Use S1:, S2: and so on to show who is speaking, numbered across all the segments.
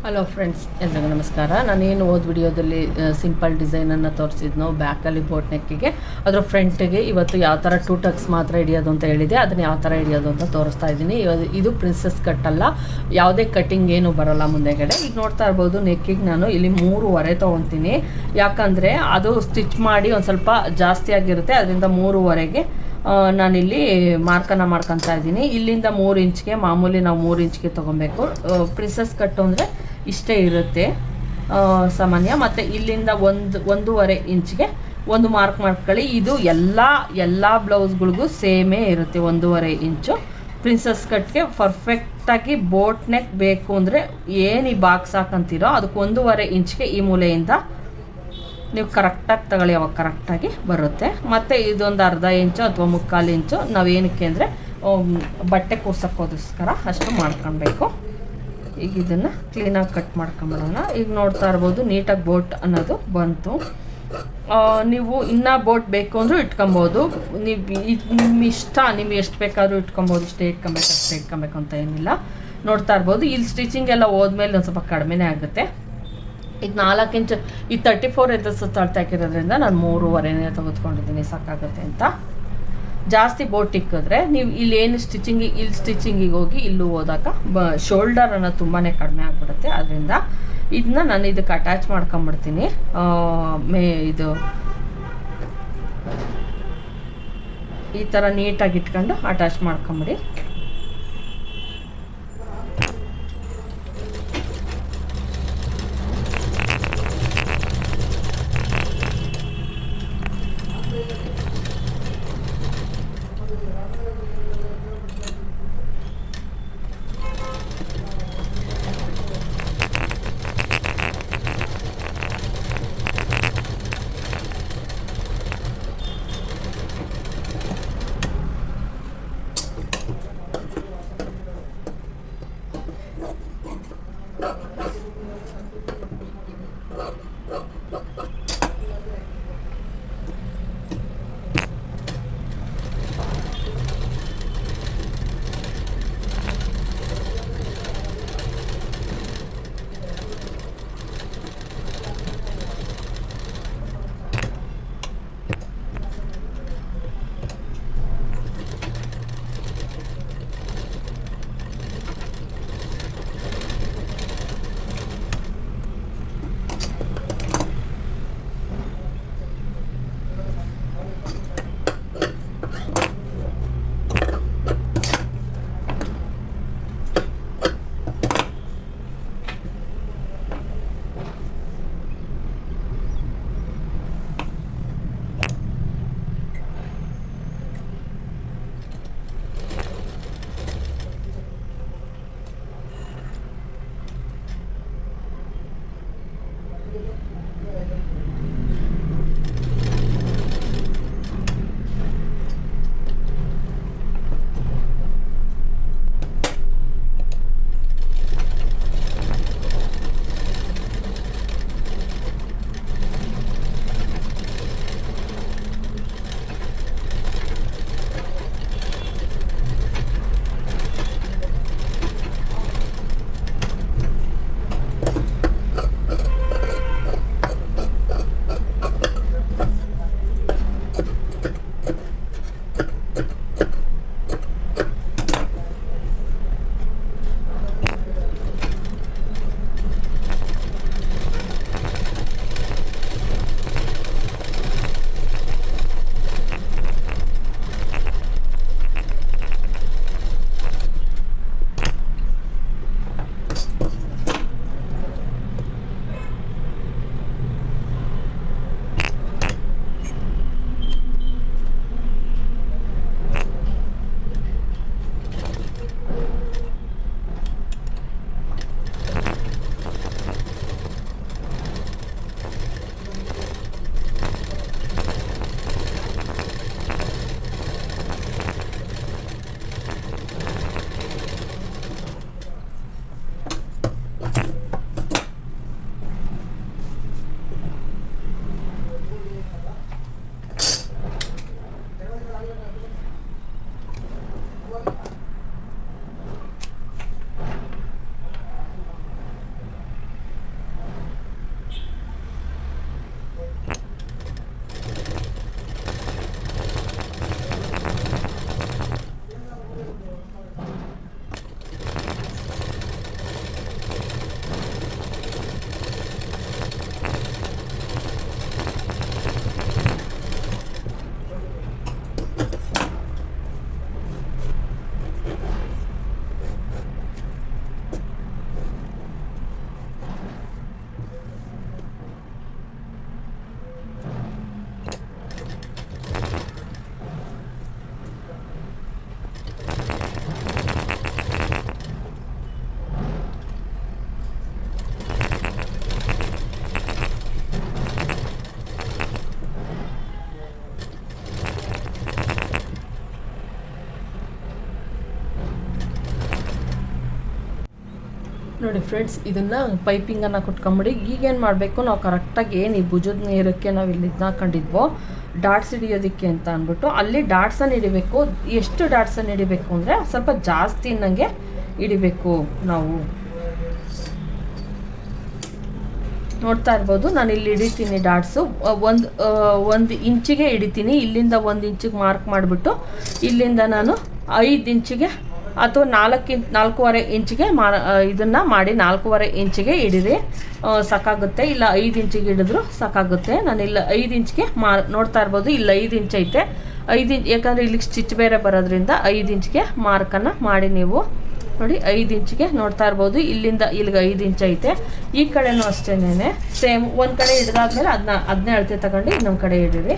S1: Hello friends, ಎಲ್ರಿಗೂ ನಮಸ್ಕಾರ. ನಾನೇನು ವಿಡಿಯೋದಲ್ಲಿ ಸಿಂಪಲ್ ಡಿಸೈನನ್ನು ತೋರಿಸಿದ್ನೋ ಬ್ಯಾಕಲ್ಲಿ ಬೋಟ್ ನೆಕ್ಕಿಗೆ, ಅದರ ಫ್ರಂಟಿಗೆ ಇವತ್ತು ಯಾವ ಥರ 2 ಟಕ್ಸ್ ಮಾತ್ರ ಹಿಡಿಯೋದು ಅಂತ ಹೇಳಿದೆ. ಅದನ್ನು ಯಾವ ಥರ ಹಿಡಿಯೋದು ಅಂತ ತೋರಿಸ್ತಾ ಇದ್ದೀನಿ. ಇದು ಪ್ರಿನ್ಸಸ್ ಕಟ್ ಅಲ್ಲ, ಯಾವುದೇ ಕಟ್ಟಿಂಗ್ ಏನು ಬರೋಲ್ಲ ಮುಂದೆಗಡೆ. ಈಗ ನೋಡ್ತಾ ಇರ್ಬೋದು, ನೆಕ್ಕಿಗೆ ನಾನು ಇಲ್ಲಿ 3.5 ತೊಗೊತೀನಿ. ಯಾಕಂದರೆ ಅದು ಸ್ಟಿಚ್ ಮಾಡಿ ಒಂದು ಸ್ವಲ್ಪ ಜಾಸ್ತಿ ಆಗಿರುತ್ತೆ, ಅದರಿಂದ 3.5ಗೆ ನಾನಿಲ್ಲಿ ಮಾರ್ಕನ್ನು ಮಾಡ್ಕೊತಾ ಇದ್ದೀನಿ. ಇಲ್ಲಿಂದ 3 ಇಂಚ್ಗೆ ಮಾಮೂಲಿ ನಾವು 3 ಇಂಚ್ಗೆ ತೊಗೊಬೇಕು. ಪ್ರಿನ್ಸಸ್ ಕಟ್ಟು ಅಂದರೆ ಇಷ್ಟೇ ಇರುತ್ತೆ ಸಾಮಾನ್ಯ. ಮತ್ತು ಇಲ್ಲಿಂದ 1.5 ಇಂಚ್ಗೆ ಒಂದು ಮಾರ್ಕ್ ಮಾಡ್ಕೊಳ್ಳಿ. ಇದು ಎಲ್ಲ ಬ್ಲೌಸ್ಗಳಿಗೂ ಸೇಮೇ ಇರುತ್ತೆ, 1.5 ಇಂಚು. ಪ್ರಿನ್ಸಸ್ ಕಟ್ಗೆ ಪರ್ಫೆಕ್ಟಾಗಿ ಬೋಟ್ ನೆಕ್ ಬೇಕು ಅಂದರೆ ಏನು ಈ ಬಾಕ್ಸ್ ಹಾಕಂತೀರೋ ಅದಕ್ಕೆ 1.5 ಇಂಚ್ಗೆ ಈ ಮೂಲೆಯಿಂದ ನೀವು ಕರೆಕ್ಟಾಗಿ ತಗೊಳ್ಳಿ, ಅವಾಗ ಕರೆಕ್ಟಾಗಿ ಬರುತ್ತೆ. ಮತ್ತು ಇದೊಂದು ಅರ್ಧ ಇಂಚು ಅಥವಾ 3/4 ಇಂಚು ನಾವೇನಕ್ಕೆ ಅಂದರೆ ಬಟ್ಟೆ ಕೂರ್ಸೋಕ್ಕೋಸ್ಕರ ಅಷ್ಟು ಮಾಡ್ಕೊಳ್ಬೇಕು. ಈಗ ಇದನ್ನು ಕ್ಲೀನಾಗಿ ಕಟ್ ಮಾಡ್ಕೊಂಬಿಡೋಣ. ಈಗ ನೋಡ್ತಾ ಇರ್ಬೋದು, ನೀಟಾಗಿ ಬೋಟ್ ಅನ್ನೋದು ಬಂತು. ನೀವು ಇನ್ನೂ ಬೋಟ್ ಬೇಕು ಅಂದರೂ ಇಟ್ಕೊಬೋದು. ನಿಮ್ಮ ಇಷ್ಟ, ನಿಮ್ಗೆ ಎಷ್ಟು ಬೇಕಾದರೂ ಇಟ್ಕೊಬೋದು. ಇಷ್ಟೇ ಇಟ್ಕೊಬೇಕು ಅಷ್ಟೇ ಇಟ್ಕೊಬೇಕು ಅಂತ ಏನಿಲ್ಲ. ನೋಡ್ತಾ ಇರ್ಬೋದು, ಇಲ್ಲಿ ಸ್ಟಿಚಿಂಗ್ ಎಲ್ಲ ಹೋದ್ಮೇಲೆ ಒಂದು ಸ್ವಲ್ಪ ಕಡಿಮೆನೇ ಆಗುತ್ತೆ. ಈಗ 4 ಇಂಚು, ಈ 34 ಎದ್ದು ಸುತ್ತಾಡ್ತಾ ಹಾಕಿರೋದ್ರಿಂದ ನಾನು 3.5ನೇ ತೆಗೆದುಕೊಂಡಿದ್ದೀನಿ, ಸಾಕಾಗುತ್ತೆ ಅಂತ. ಜಾಸ್ತಿ ಬೋಟ್ ಇಕ್ಕಿದ್ರೆ ನೀವು ಇಲ್ಲಿ ಸ್ಟಿಚಿಂಗಿಗೆ ಹೋಗಿ ಇಲ್ಲೂ ಹೋದಾಗ ಶೋಲ್ಡರ್ ಅನ್ನೋದು ತುಂಬಾ ಕಡಿಮೆ ಆಗಿಬಿಡುತ್ತೆ. ಅದರಿಂದ ಇದನ್ನ ನಾನು ಇದಕ್ಕೆ ಅಟ್ಯಾಚ್ ಮಾಡ್ಕೊಂಬಿಡ್ತೀನಿ. ಇದು ಈ ಥರ ನೀಟಾಗಿ ಇಟ್ಕೊಂಡು ಅಟ್ಯಾಚ್ ಮಾಡ್ಕೊಂಬಿಡಿ. ನೋಡಿ ಫ್ರೆಂಡ್ಸ್, ಇದನ್ನು ಪೈಪಿಂಗನ್ನು ಕುಟ್ಕೊಂಬಿಡಿ. ಈಗೇನು ಮಾಡಬೇಕು, ನಾವು ಕರೆಕ್ಟಾಗಿ ಏನು ಈ ಭುಜದ ನೀರಕ್ಕೆ ನಾವು ಇಲ್ಲಿ ಇದನ್ನ ಹಾಕೊಂಡಿದ್ವೋ ಡಾಟ್ಸ್ ಹಿಡಿಯೋದಕ್ಕೆ ಅಂತ ಅಂದ್ಬಿಟ್ಟು ಅಲ್ಲಿ ಡಾಟ್ಸನ್ನು ಹಿಡಿಬೇಕು. ಎಷ್ಟು ಡಾಟ್ಸನ್ನು ಹಿಡಿಬೇಕು ಅಂದರೆ ಸ್ವಲ್ಪ ಜಾಸ್ತಿ ನನಗೆ ಹಿಡಿಬೇಕು. ನಾವು ನೋಡ್ತಾ ಇರ್ಬೋದು, ನಾನು ಇಲ್ಲಿ ಹಿಡಿತೀನಿ ಡಾಟ್ಸು. ಒಂದು ಇಂಚಿಗೆ ಹಿಡಿತೀನಿ. ಇಲ್ಲಿಂದ 1 ಇಂಚಿಗೆ ಮಾರ್ಕ್ ಮಾಡಿಬಿಟ್ಟು ಇಲ್ಲಿಂದ ನಾನು 5 ಇಂಚಿಗೆ ಅಥವಾ 4.5 ಇಂಚಿಗೆ ಇದನ್ನು ಮಾಡಿ 4.5 ಇಂಚಿಗೆ ಹಿಡಿರಿ, ಸಾಕಾಗುತ್ತೆ. ಇಲ್ಲ 5 ಇಂಚಿಗೆ ಹಿಡಿದ್ರು ಸಾಕಾಗುತ್ತೆ. ನಾನು ಇಲ್ಲ 5 ಇಂಚಿಗೆ ನೋಡ್ತಾ ಇರ್ಬೋದು, ಇಲ್ಲಿ 5 ಇಂಚ್ ಐತೆ. 5 ಇಂಚ್ ಯಾಕಂದರೆ ಇಲ್ಲಿಗೆ ಸ್ಟಿಚ್ ಬೇರೆ ಬರೋದ್ರಿಂದ 5 ಇಂಚಿಗೆ ಮಾರ್ಕನ್ನು ಮಾಡಿ ನೀವು ನೋಡಿ. 5 ಇಂಚಿಗೆ ನೋಡ್ತಾ ಇರ್ಬೋದು, ಇಲ್ಲಿಂದ ಇಲ್ಲಿಗೆ 5 ಇಂಚ್ ಐತೆ. ಈ ಕಡೆನೂ ಅಷ್ಟೇನೆ ಸೇಮ್. ಒಂದು ಕಡೆ ಹಿಡಿದಾದ್ಮೇಲೆ ಅದನ್ನೇ ಅಳತೆ ತಗೊಂಡು ಇನ್ನೊಂದು ಕಡೆ ಹಿಡೀರಿ.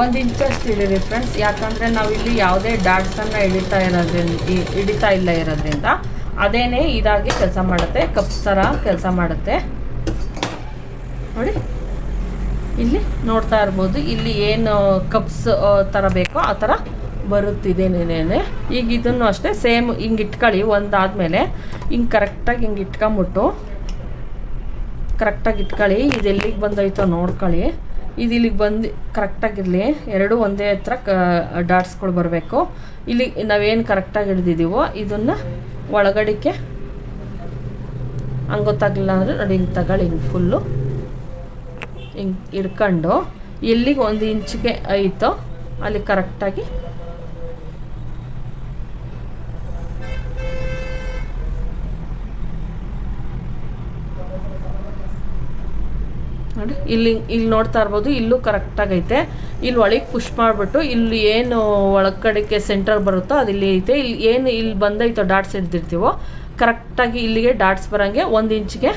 S1: 1 ಇಂಚಷ್ಟು ಹಿಡೀರಿ ಫ್ರೆಂಡ್ಸ್. ಯಾಕಂದರೆ ನಾವಿಲ್ಲಿ ಯಾವುದೇ ಡಾಟ್ಸನ್ನು ಹಿಡಿತಾ ಇರೋದ್ರಿಂದ ಅದೇನೇ ಇದಾಗಿ ಕೆಲಸ ಮಾಡುತ್ತೆ, ಕಪ್ಸ್ ಥರ ಕೆಲಸ ಮಾಡುತ್ತೆ. ನೋಡಿ ಇಲ್ಲಿ ನೋಡ್ತಾ ಇರ್ಬೋದು, ಇಲ್ಲಿ ಏನು ಕಪ್ಸ್ ಥರ ಬೇಕೋ ಆ ಥರ ಬರುತ್ತಿದ್ದೇನೇನೆ. ಈಗ ಇದನ್ನು ಅಷ್ಟೇ ಸೇಮ್ ಹಿಂಗೆ ಇಟ್ಕೊಳ್ಳಿ. ಒಂದಾದಮೇಲೆ ಹಿಂಗೆ ಕರೆಕ್ಟಾಗಿ ಹಿಂಗೆ ಇಟ್ಕೊಂಬಿಟ್ಟು ಕರೆಕ್ಟಾಗಿ ಇಟ್ಕೊಳ್ಳಿ. ಇದು ಎಲ್ಲಿಗೆ ಬಂದೈತೋ ನೋಡ್ಕೊಳ್ಳಿ. ಇದು ಇಲ್ಲಿಗೆ ಬಂದು ಕರೆಕ್ಟಾಗಿರಲಿ. ಎರಡು ಒಂದೇ ಹತ್ರ ಡಾಟ್ಸ್ಗಳು ಬರಬೇಕು. ಇಲ್ಲಿ ನಾವೇನು ಕರೆಕ್ಟಾಗಿ ಹಿಡ್ದಿದ್ದೀವೋ ಇದನ್ನು ಒಳಗಡಿಕೆ ಹಂಗೆ ಗೊತ್ತಾಗಲಿಲ್ಲ ಅಂದರೆ ನೋಡಿ ಹಿಂಗೆ ತಗೊಳ್ಳಿ. ಹಿಂಗೆ ಫುಲ್ಲು ಹಿಂಗೆ ಹಿಡ್ಕೊಂಡು ಎಲ್ಲಿಗೆ 1 ಇಂಚಿಗೆ ಐತೋ ಅಲ್ಲಿ ಕರೆಕ್ಟಾಗಿ ನೋಡಿ. ಇಲ್ಲಿ ನೋಡ್ತಾ ಇರ್ಬೋದು, ಇಲ್ಲೂ ಕರೆಕ್ಟಾಗೈತೆ. ಇಲ್ಲಿ ಒಳಗೆ ಪುಷ್ ಮಾಡಿಬಿಟ್ಟು ಇಲ್ಲಿ ಏನು ಒಳಗಡೆಗೆ ಸೆಂಟರ್ ಬರುತ್ತೋ ಅದು ಇಲ್ಲಿ ಐತೆ. ಇಲ್ಲಿ ಬಂದೈತೋ ಡಾಟ್ಸ್ ಹಿಡ್ದಿರ್ತೀವೋ ಕರೆಕ್ಟಾಗಿ ಇಲ್ಲಿಗೆ ಡಾಟ್ಸ್ ಬರೋಂಗೆ 1 ಇಂಚಿಗೆ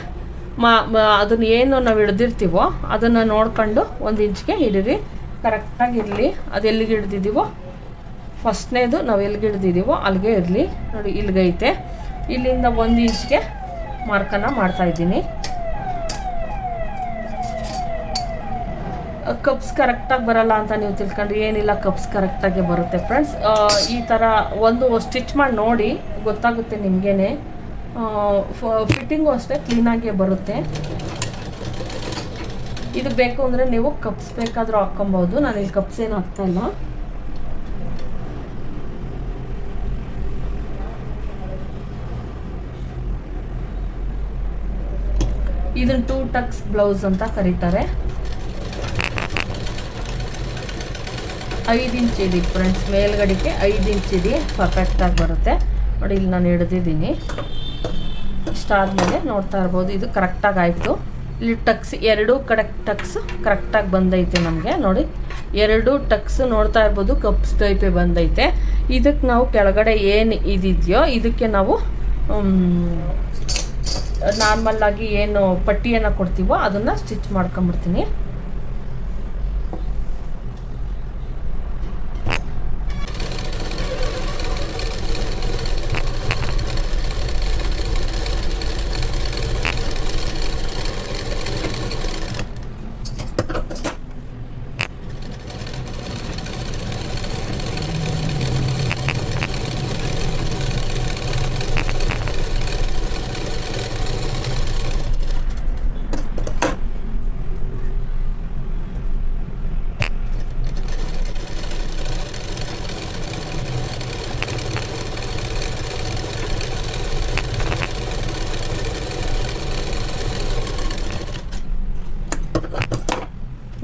S1: ಅದನ್ನು ಏನು ನಾವು ಹಿಡ್ದಿರ್ತೀವೋ ಅದನ್ನು ನೋಡ್ಕೊಂಡು 1 ಇಂಚಿಗೆ ಹಿಡೀರಿ. ಕರೆಕ್ಟಾಗಿ ಇರಲಿ. ಅದು ಎಲ್ಲಿಗೆ ಹಿಡ್ದಿದ್ದೀವೋ ಫಸ್ಟ್ನೇದು ನಾವು ಎಲ್ಲಿಗೆ ಹಿಡ್ದಿದ್ದೀವೋ ಅಲ್ಲಿಗೆ ಇರಲಿ. ನೋಡಿ ಇಲ್ಲಿಗೈತೆ. ಇಲ್ಲಿಂದ 1 ಇಂಚಿಗೆ ಮಾರ್ಕನ್ನು ಮಾಡ್ತಾಯಿದ್ದೀನಿ. ಕಪ್ಸ್ ಕರೆಕ್ಟಾಗಿ ಬರಲ್ಲ ಅಂತ ನೀವು ತಿಳ್ಕೊಂಡ್ರಿ, ಏನಿಲ್ಲ, ಕಪ್ಸ್ ಕರೆಕ್ಟಾಗಿ ಬರುತ್ತೆ ಫ್ರೆಂಡ್ಸ್. ಈ ಥರ ಒಂದು ಸ್ಟಿಚ್ ಮಾಡಿ ನೋಡಿ, ಗೊತ್ತಾಗುತ್ತೆ ನಿಮಗೇನೆ. ಫಿಟ್ಟಿಂಗು ಅಷ್ಟೇ ಕ್ಲೀನಾಗಿ ಬರುತ್ತೆ. ಇದು ಬೇಕು ಅಂದರೆ ನೀವು ಕಪ್ಸ್ ಬೇಕಾದರೂ ಹಾಕ್ಕೊಬೋದು. ನಾನು ಇಲ್ಲಿ ಕಪ್ಸ್ ಏನು ಹಾಕ್ತಾಯಿಲ್ಲ. ಇದನ್ನು 2 ಟಕ್ಸ್ ಬ್ಲೌಸ್ ಅಂತ ಕರೀತಾರೆ. 5 ಇಂಚ್ ಇದೆ ಫ್ರೆಂಡ್ಸ್, ಮೇಲ್ಗಡೆಗೆ 5 ಇಂಚ್ ಇದೆ, ಪರ್ಫೆಕ್ಟಾಗಿ ಬರುತ್ತೆ. ನೋಡಿ ಇಲ್ಲಿ ನಾನು ಹಿಡ್ದಿದ್ದೀನಿ. ಇಷ್ಟಾದಮೇಲೆ ನೋಡ್ತಾ ಇರ್ಬೋದು, ಇದು ಕರೆಕ್ಟಾಗಿ ಆಯಿತು. ಇಲ್ಲಿ ಟಕ್ಸ್ 2 ಕಡೆ ಟಕ್ಸ್ ಕರೆಕ್ಟಾಗಿ ಬಂದೈತೆ ನಮಗೆ. ನೋಡಿ 2 ಟಕ್ಸ್ ನೋಡ್ತಾ ಇರ್ಬೋದು, ಕಪ್ಸ್ ಟೈಪೇ ಬಂದೈತೆ. ಇದಕ್ಕೆ ನಾವು ಕೆಳಗಡೆ ಏನು ಇದಿದೆಯೋ ಇದಕ್ಕೆ ನಾವು ನಾರ್ಮಲ್ಲಾಗಿ ಏನು ಪಟ್ಟಿಯನ್ನು ಕೊಡ್ತೀವೋ ಅದನ್ನು ಸ್ಟಿಚ್ ಮಾಡ್ಕೊಂಬಿಡ್ತೀನಿ.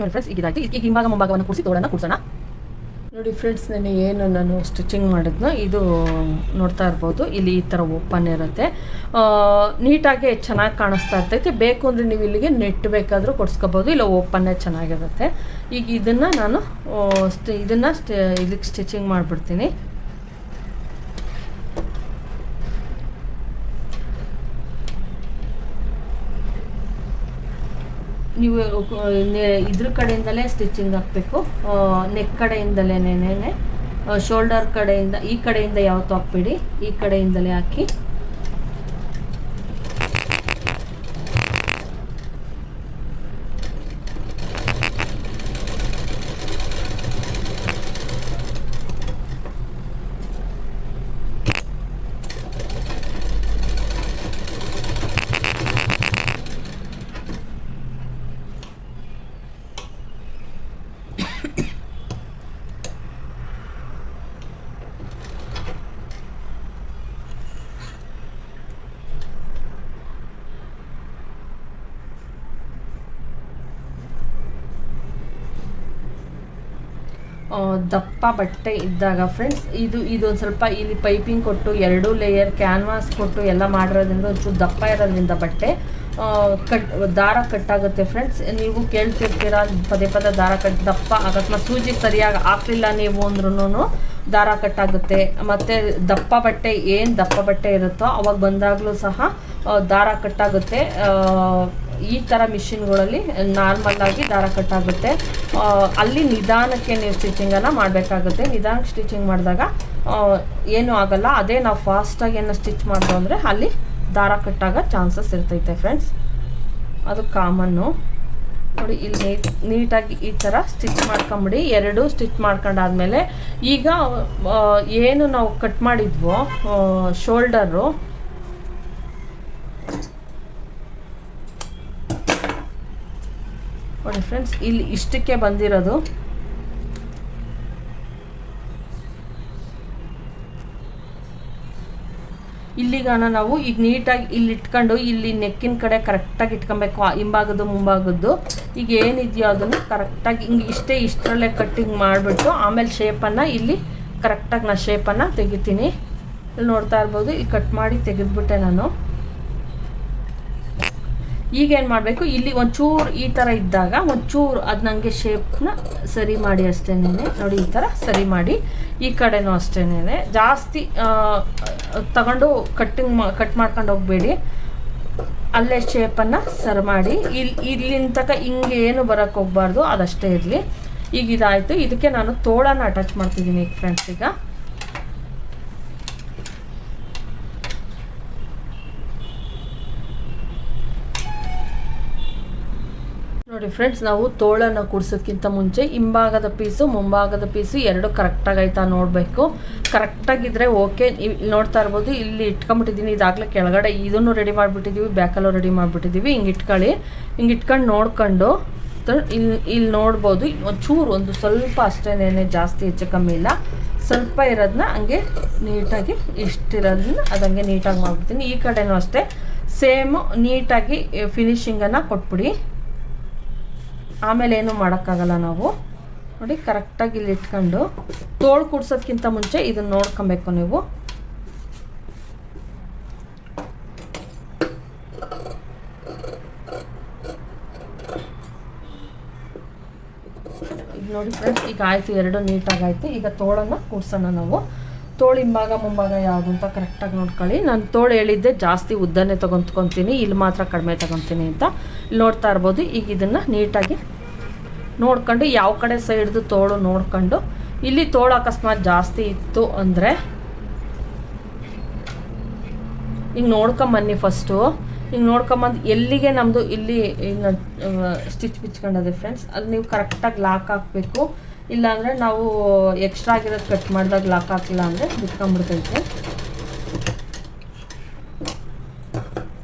S2: ನೋಡಿ ಫ್ರೆಂಡ್ಸ್, ಈಗ ಹಿಂಭಾಗ ಮುಂಭಾಗವನ್ನು ಕೂರಿಸಿ ತೋಳನ್ನು ಕೂರ್ಸೋಣ.
S1: ನೋಡಿ ಫ್ರೆಂಡ್ಸ್, ನಾನು ಸ್ಟಿಚಿಂಗ್ ಮಾಡಿದ್ನೋ ಇದು ನೋಡ್ತಾ ಇರ್ಬೋದು. ಇಲ್ಲಿ ಈ ಥರ ಓಪನ್ ಇರುತ್ತೆ, ನೀಟಾಗಿ ಚೆನ್ನಾಗಿ ಕಾಣಿಸ್ತಾ ಇರ್ತೈತೆ. ಬೇಕು ಅಂದರೆ ನೀವು ಇಲ್ಲಿಗೆ ನೆಟ್ ಬೇಕಾದರೂ ಕೊಡ್ಸ್ಕೊಬೋದು, ಇಲ್ಲ ಓಪನ್ನೇ ಚೆನ್ನಾಗಿರುತ್ತೆ. ಈಗ ಇದನ್ನು ನಾನು ಇಲ್ಲಿಗೆ ಸ್ಟಿಚಿಂಗ್ ಮಾಡಿಬಿಡ್ತೀನಿ. ನೀವು ಇದ್ರ ಕಡೆಯಿಂದಲೇ ಸ್ಟಿಚಿಂಗ್ ಹಾಕಬೇಕು, ನೆಕ್ ಕಡೆಯಿಂದಲೇ, ಶೋಲ್ಡರ್ ಕಡೆಯಿಂದ ಈ ಕಡೆಯಿಂದ ಯಾವತ್ತೂ ಹಾಕ್ಬೇಡಿ, ಈ ಕಡೆಯಿಂದಲೇ ಹಾಕಿ. ದಪ್ಪ ಬಟ್ಟೆ ಇದ್ದಾಗ ಫ್ರೆಂಡ್ಸ್ ಇದೊಂದು ಸ್ವಲ್ಪ ಇಲ್ಲಿ ಪೈಪಿಂಗ್ ಕೊಟ್ಟು 2 ಲೇಯರ್ ಕ್ಯಾನ್ವಾಸ್ ಕೊಟ್ಟು ಎಲ್ಲ ಮಾಡಿರೋದ್ರಿಂದ ಒಂಚೂರು ದಪ್ಪ ಇರೋದ್ರಿಂದ ಬಟ್ಟೆ ದಾರ ಕಟ್ಟಾಗುತ್ತೆ ಫ್ರೆಂಡ್ಸ್. ನೀವು ಕೇಳ್ತಿರ್ತೀರ ಪದೇ ಪದೇ ದಾರ ದಪ್ಪ ಅಕಸ್ಮಾತ್ ಸೂಜಿ ಸರಿಯಾಗಿ ಹಾಕಲಿಲ್ಲ ನೀವು ಅಂದ್ರೂ ದಾರ ಕಟ್ಟಾಗುತ್ತೆ. ಮತ್ತು ದಪ್ಪ ಬಟ್ಟೆ ಏನು ದಪ್ಪ ಬಟ್ಟೆ ಇರುತ್ತೋ ಅವಾಗ ಬಂದಾಗಲೂ ಸಹ ದಾರ ಕಟ್ಟಾಗುತ್ತೆ. ಈ ಥರ ಮಿಷಿನ್ಗಳಲ್ಲಿ ನಾರ್ಮಲ್ಲಾಗಿ ದಾರ ಕಟ್ಟಾಗುತ್ತೆ. ಅಲ್ಲಿ ನಿಧಾನಕ್ಕೆ ನೀವು ಸ್ಟಿಚಿಂಗನ್ನು ಮಾಡಬೇಕಾಗುತ್ತೆ. ನಿಧಾನಕ್ಕೆ ಸ್ಟಿಚಿಂಗ್ ಮಾಡಿದಾಗ ಏನೂ ಆಗಲ್ಲ. ಅದೇ ನಾವು ಫಾಸ್ಟಾಗಿ ಏನೋ ಸ್ಟಿಚ್ ಮಾಡಿದ್ರು ಅಂದರೆ ಅಲ್ಲಿ ದಾರ ಕಟ್ಟಾಗ ಚಾನ್ಸಸ್ ಇರ್ತೈತೆ ಫ್ರೆಂಡ್ಸ್. ಅದು ಕಾಮನ್ನು ನೋಡಿ. ಇಲ್ಲಿ ನೀಟಾಗಿ ಈ ಥರ ಸ್ಟಿಚ್ ಮಾಡ್ಕೊಂಬಿಡಿ. 2 ಸ್ಟಿಚ್ ಮಾಡ್ಕೊಂಡಾದ್ಮೇಲೆ ಈಗ ಏನು ನಾವು ಕಟ್ ಮಾಡಿದ್ವೋ ಶೋಲ್ಡರು ನೋಡಿ ಫ್ರೆಂಡ್ಸ್, ಇಲ್ಲಿ ಇಷ್ಟಕ್ಕೆ ಬಂದಿರೋದು. ಇಲ್ಲಿಗಾನ ನಾವು ಈಗ ನೀಟಾಗಿ ಇಲ್ಲಿ ಇಟ್ಕೊಂಡು ಇಲ್ಲಿ ನೆಕ್ಕಿನ ಕಡೆ ಕರೆಕ್ಟಾಗಿ ಇಟ್ಕೊಬೇಕು. ಹಿಂಭಾಗದ್ದು ಮುಂಭಾಗದ್ದು ಈಗ ಏನಿದೆಯೋ ಅದನ್ನು ಕರೆಕ್ಟಾಗಿ ಹಿಂಗೆ ಇಷ್ಟರಲ್ಲೇ ಕಟ್ಟಿಂಗ್ ಮಾಡಿಬಿಟ್ಟು ಆಮೇಲೆ ಶೇಪನ್ನು ಇಲ್ಲಿ ಕರೆಕ್ಟಾಗಿ ನಾನು ಶೇಪನ್ನು ತೆಗಿತೀನಿ. ಇಲ್ಲಿ ನೋಡ್ತಾ ಇರ್ಬೋದು, ಈಗ ಕಟ್ ಮಾಡಿ ತೆಗೆದುಬಿಟ್ಟೆ ನಾನು. ಈಗೇನು ಮಾಡಬೇಕು, ಇಲ್ಲಿ ಒಂಚೂರು ಈ ಥರ ಇದ್ದಾಗ ಒಂಚೂರು ಅದು ನನಗೆ ಶೇಪ್ನ ಸರಿ ಮಾಡಿ ಅಷ್ಟೇನೆ. ನೋಡಿ ಈ ಥರ ಸರಿ ಮಾಡಿ. ಈ ಕಡೆನೂ ಅಷ್ಟೇನೆ ಜಾಸ್ತಿ ತಗೊಂಡು ಕಟ್ ಮಾಡ್ಕೊಂಡು ಹೋಗಬೇಡಿ. ಅಲ್ಲೇ ಶೇಪನ್ನು ಸರಿ ಮಾಡಿ ಇಲ್ಲಿನ ತನಕ ಹಿಂಗೆ ಏನು ಬರೋಕ್ಕೆ ಹೋಗಬಾರ್ದು, ಅದಷ್ಟೇ ಇರಲಿ. ಈಗ ಇದಾಯಿತು. ಇದಕ್ಕೆ ನಾನು ತೋಳನ್ನು ಅಟ್ಯಾಚ್ ಮಾಡ್ತಿದ್ದೀನಿ ಫ್ರೆಂಡ್ಸ್. ಈಗ ನೋಡಿ ಫ್ರೆಂಡ್ಸ್, ನಾವು ತೋಳನ್ನು ಕೂಡ್ಸೋದಕ್ಕಿಂತ ಮುಂಚೆ ಹಿಂಭಾಗದ ಪೀಸು ಮುಂಭಾಗದ ಪೀಸು 2 ಕರೆಕ್ಟಾಗಿ ಆಯ್ತಾ ನೋಡಬೇಕು. ಕರೆಕ್ಟಾಗಿದ್ದರೆ ಓಕೆ. ನೋಡ್ತಾ ಇರ್ಬೋದು, ಇಲ್ಲಿ ಇಟ್ಕೊಂಬಿಟ್ಟಿದ್ದೀನಿ. ಇದಾಗಲೇ ಕೆಳಗಡೆ ಇದನ್ನು ರೆಡಿ ಮಾಡಿಬಿಟ್ಟಿದ್ದೀವಿ, ಬ್ಯಾಕಲ್ಲೂ ರೆಡಿ ಮಾಡಿಬಿಟ್ಟಿದ್ದೀವಿ. ಹಿಂಗೆ ಇಟ್ಕೊಳ್ಳಿ. ಹಿಂಗೆ ಇಟ್ಕೊಂಡು ನೋಡ್ಕೊಂಡು ಇಲ್ಲಿ ನೋಡ್ಬೋದು. ಒಂದು ಸ್ವಲ್ಪ ಅಷ್ಟೇನೆ, ಜಾಸ್ತಿ ಹೆಚ್ಚು ಕಮ್ಮಿ ಇಲ್ಲ. ಸ್ವಲ್ಪ ಇರೋದನ್ನ ಹಂಗೆ ನೀಟಾಗಿ ಇಷ್ಟಿರೋದನ್ನ ಅದಂಗೆ ನೀಟಾಗಿ ಮಾಡ್ಬಿಡ್ತೀನಿ. ಈ ಕಡೆನೂ ಅಷ್ಟೇ ಸೇಮು ನೀಟಾಗಿ ಫಿನಿಶಿಂಗನ್ನು ಕೊಟ್ಬಿಡಿ. ಆಮೇಲೆ ಏನೂ ಮಾಡೋಕ್ಕಾಗಲ್ಲ ನಾವು. ನೋಡಿ ಕರೆಕ್ಟಾಗಿ ಇಲ್ಲಿ ಇಟ್ಕೊಂಡು ತೋಳು ಕೂಡ್ಸೋದಕ್ಕಿಂತ ಮುಂಚೆ ಇದನ್ನು ನೋಡ್ಕೊಬೇಕು ನೀವು. ಈಗ ನೋಡಿ ಫ್ರೆಂಡ್ಸ್, ಈಗ ಆಯಿತು, 2 ನೀಟಾಗಿ ಆಯಿತು. ಈಗ ತೋಳನ್ನು ಕೂಡ್ಸೋಣ ನಾವು. ತೋಳು ಹಿಂಭಾಗ ಮುಂಭಾಗ ಯಾವುದು ಅಂತ ಕರೆಕ್ಟಾಗಿ ನೋಡ್ಕೊಳ್ಳಿ. ನಾನು ತೋಳು ಹೇಳಿದ್ದೆ ಜಾಸ್ತಿ ಉದ್ದನೇ ತೊಗೊತೀನಿ, ಇಲ್ಲಿ ಮಾತ್ರ ಕಡಿಮೆ ತೊಗೊತೀನಿ ಅಂತ. ಇಲ್ಲಿ ನೋಡ್ತಾ ಇರ್ಬೋದು. ಈಗ ಇದನ್ನು ನೀಟಾಗಿ ನೋಡ್ಕೊಂಡು ಯಾವ ಕಡೆ ಸೈಡ್ದು ತೋಳು ನೋಡ್ಕೊಂಡು, ಇಲ್ಲಿ ತೋಳು ಅಕಸ್ಮಾತ್ ಜಾಸ್ತಿ ಇತ್ತು ಅಂದರೆ ಹಿಂಗೆ ನೋಡ್ಕೊಂಬನ್ನಿ ಫಸ್ಟು. ಹಿಂಗೆ ನೋಡ್ಕೊಂಬಂದು ಎಲ್ಲಿಗೆ ನಮ್ಮದು ಇಲ್ಲಿ ಹಿಂಗೆ ಸ್ಟಿಚ್ ಬಿಚ್ಕೊಂಡದೆ ಫ್ರೆಂಡ್ಸ್, ಅದು ನೀವು ಕರೆಕ್ಟಾಗಿ ಲಾಕ್ ಹಾಕಬೇಕು. ಇಲ್ಲಾಂದರೆ ನಾವು ಎಕ್ಸ್ಟ್ರಾ ಆಗಿರೋದು ಕಟ್ ಮಾಡಿದಾಗ ಲಾಕ್ ಹಾಕಿಲ್ಲ ಅಂದರೆ ಬಿಟ್ಕೊಂಡ್ಬಿಡ್ತೈತೆ.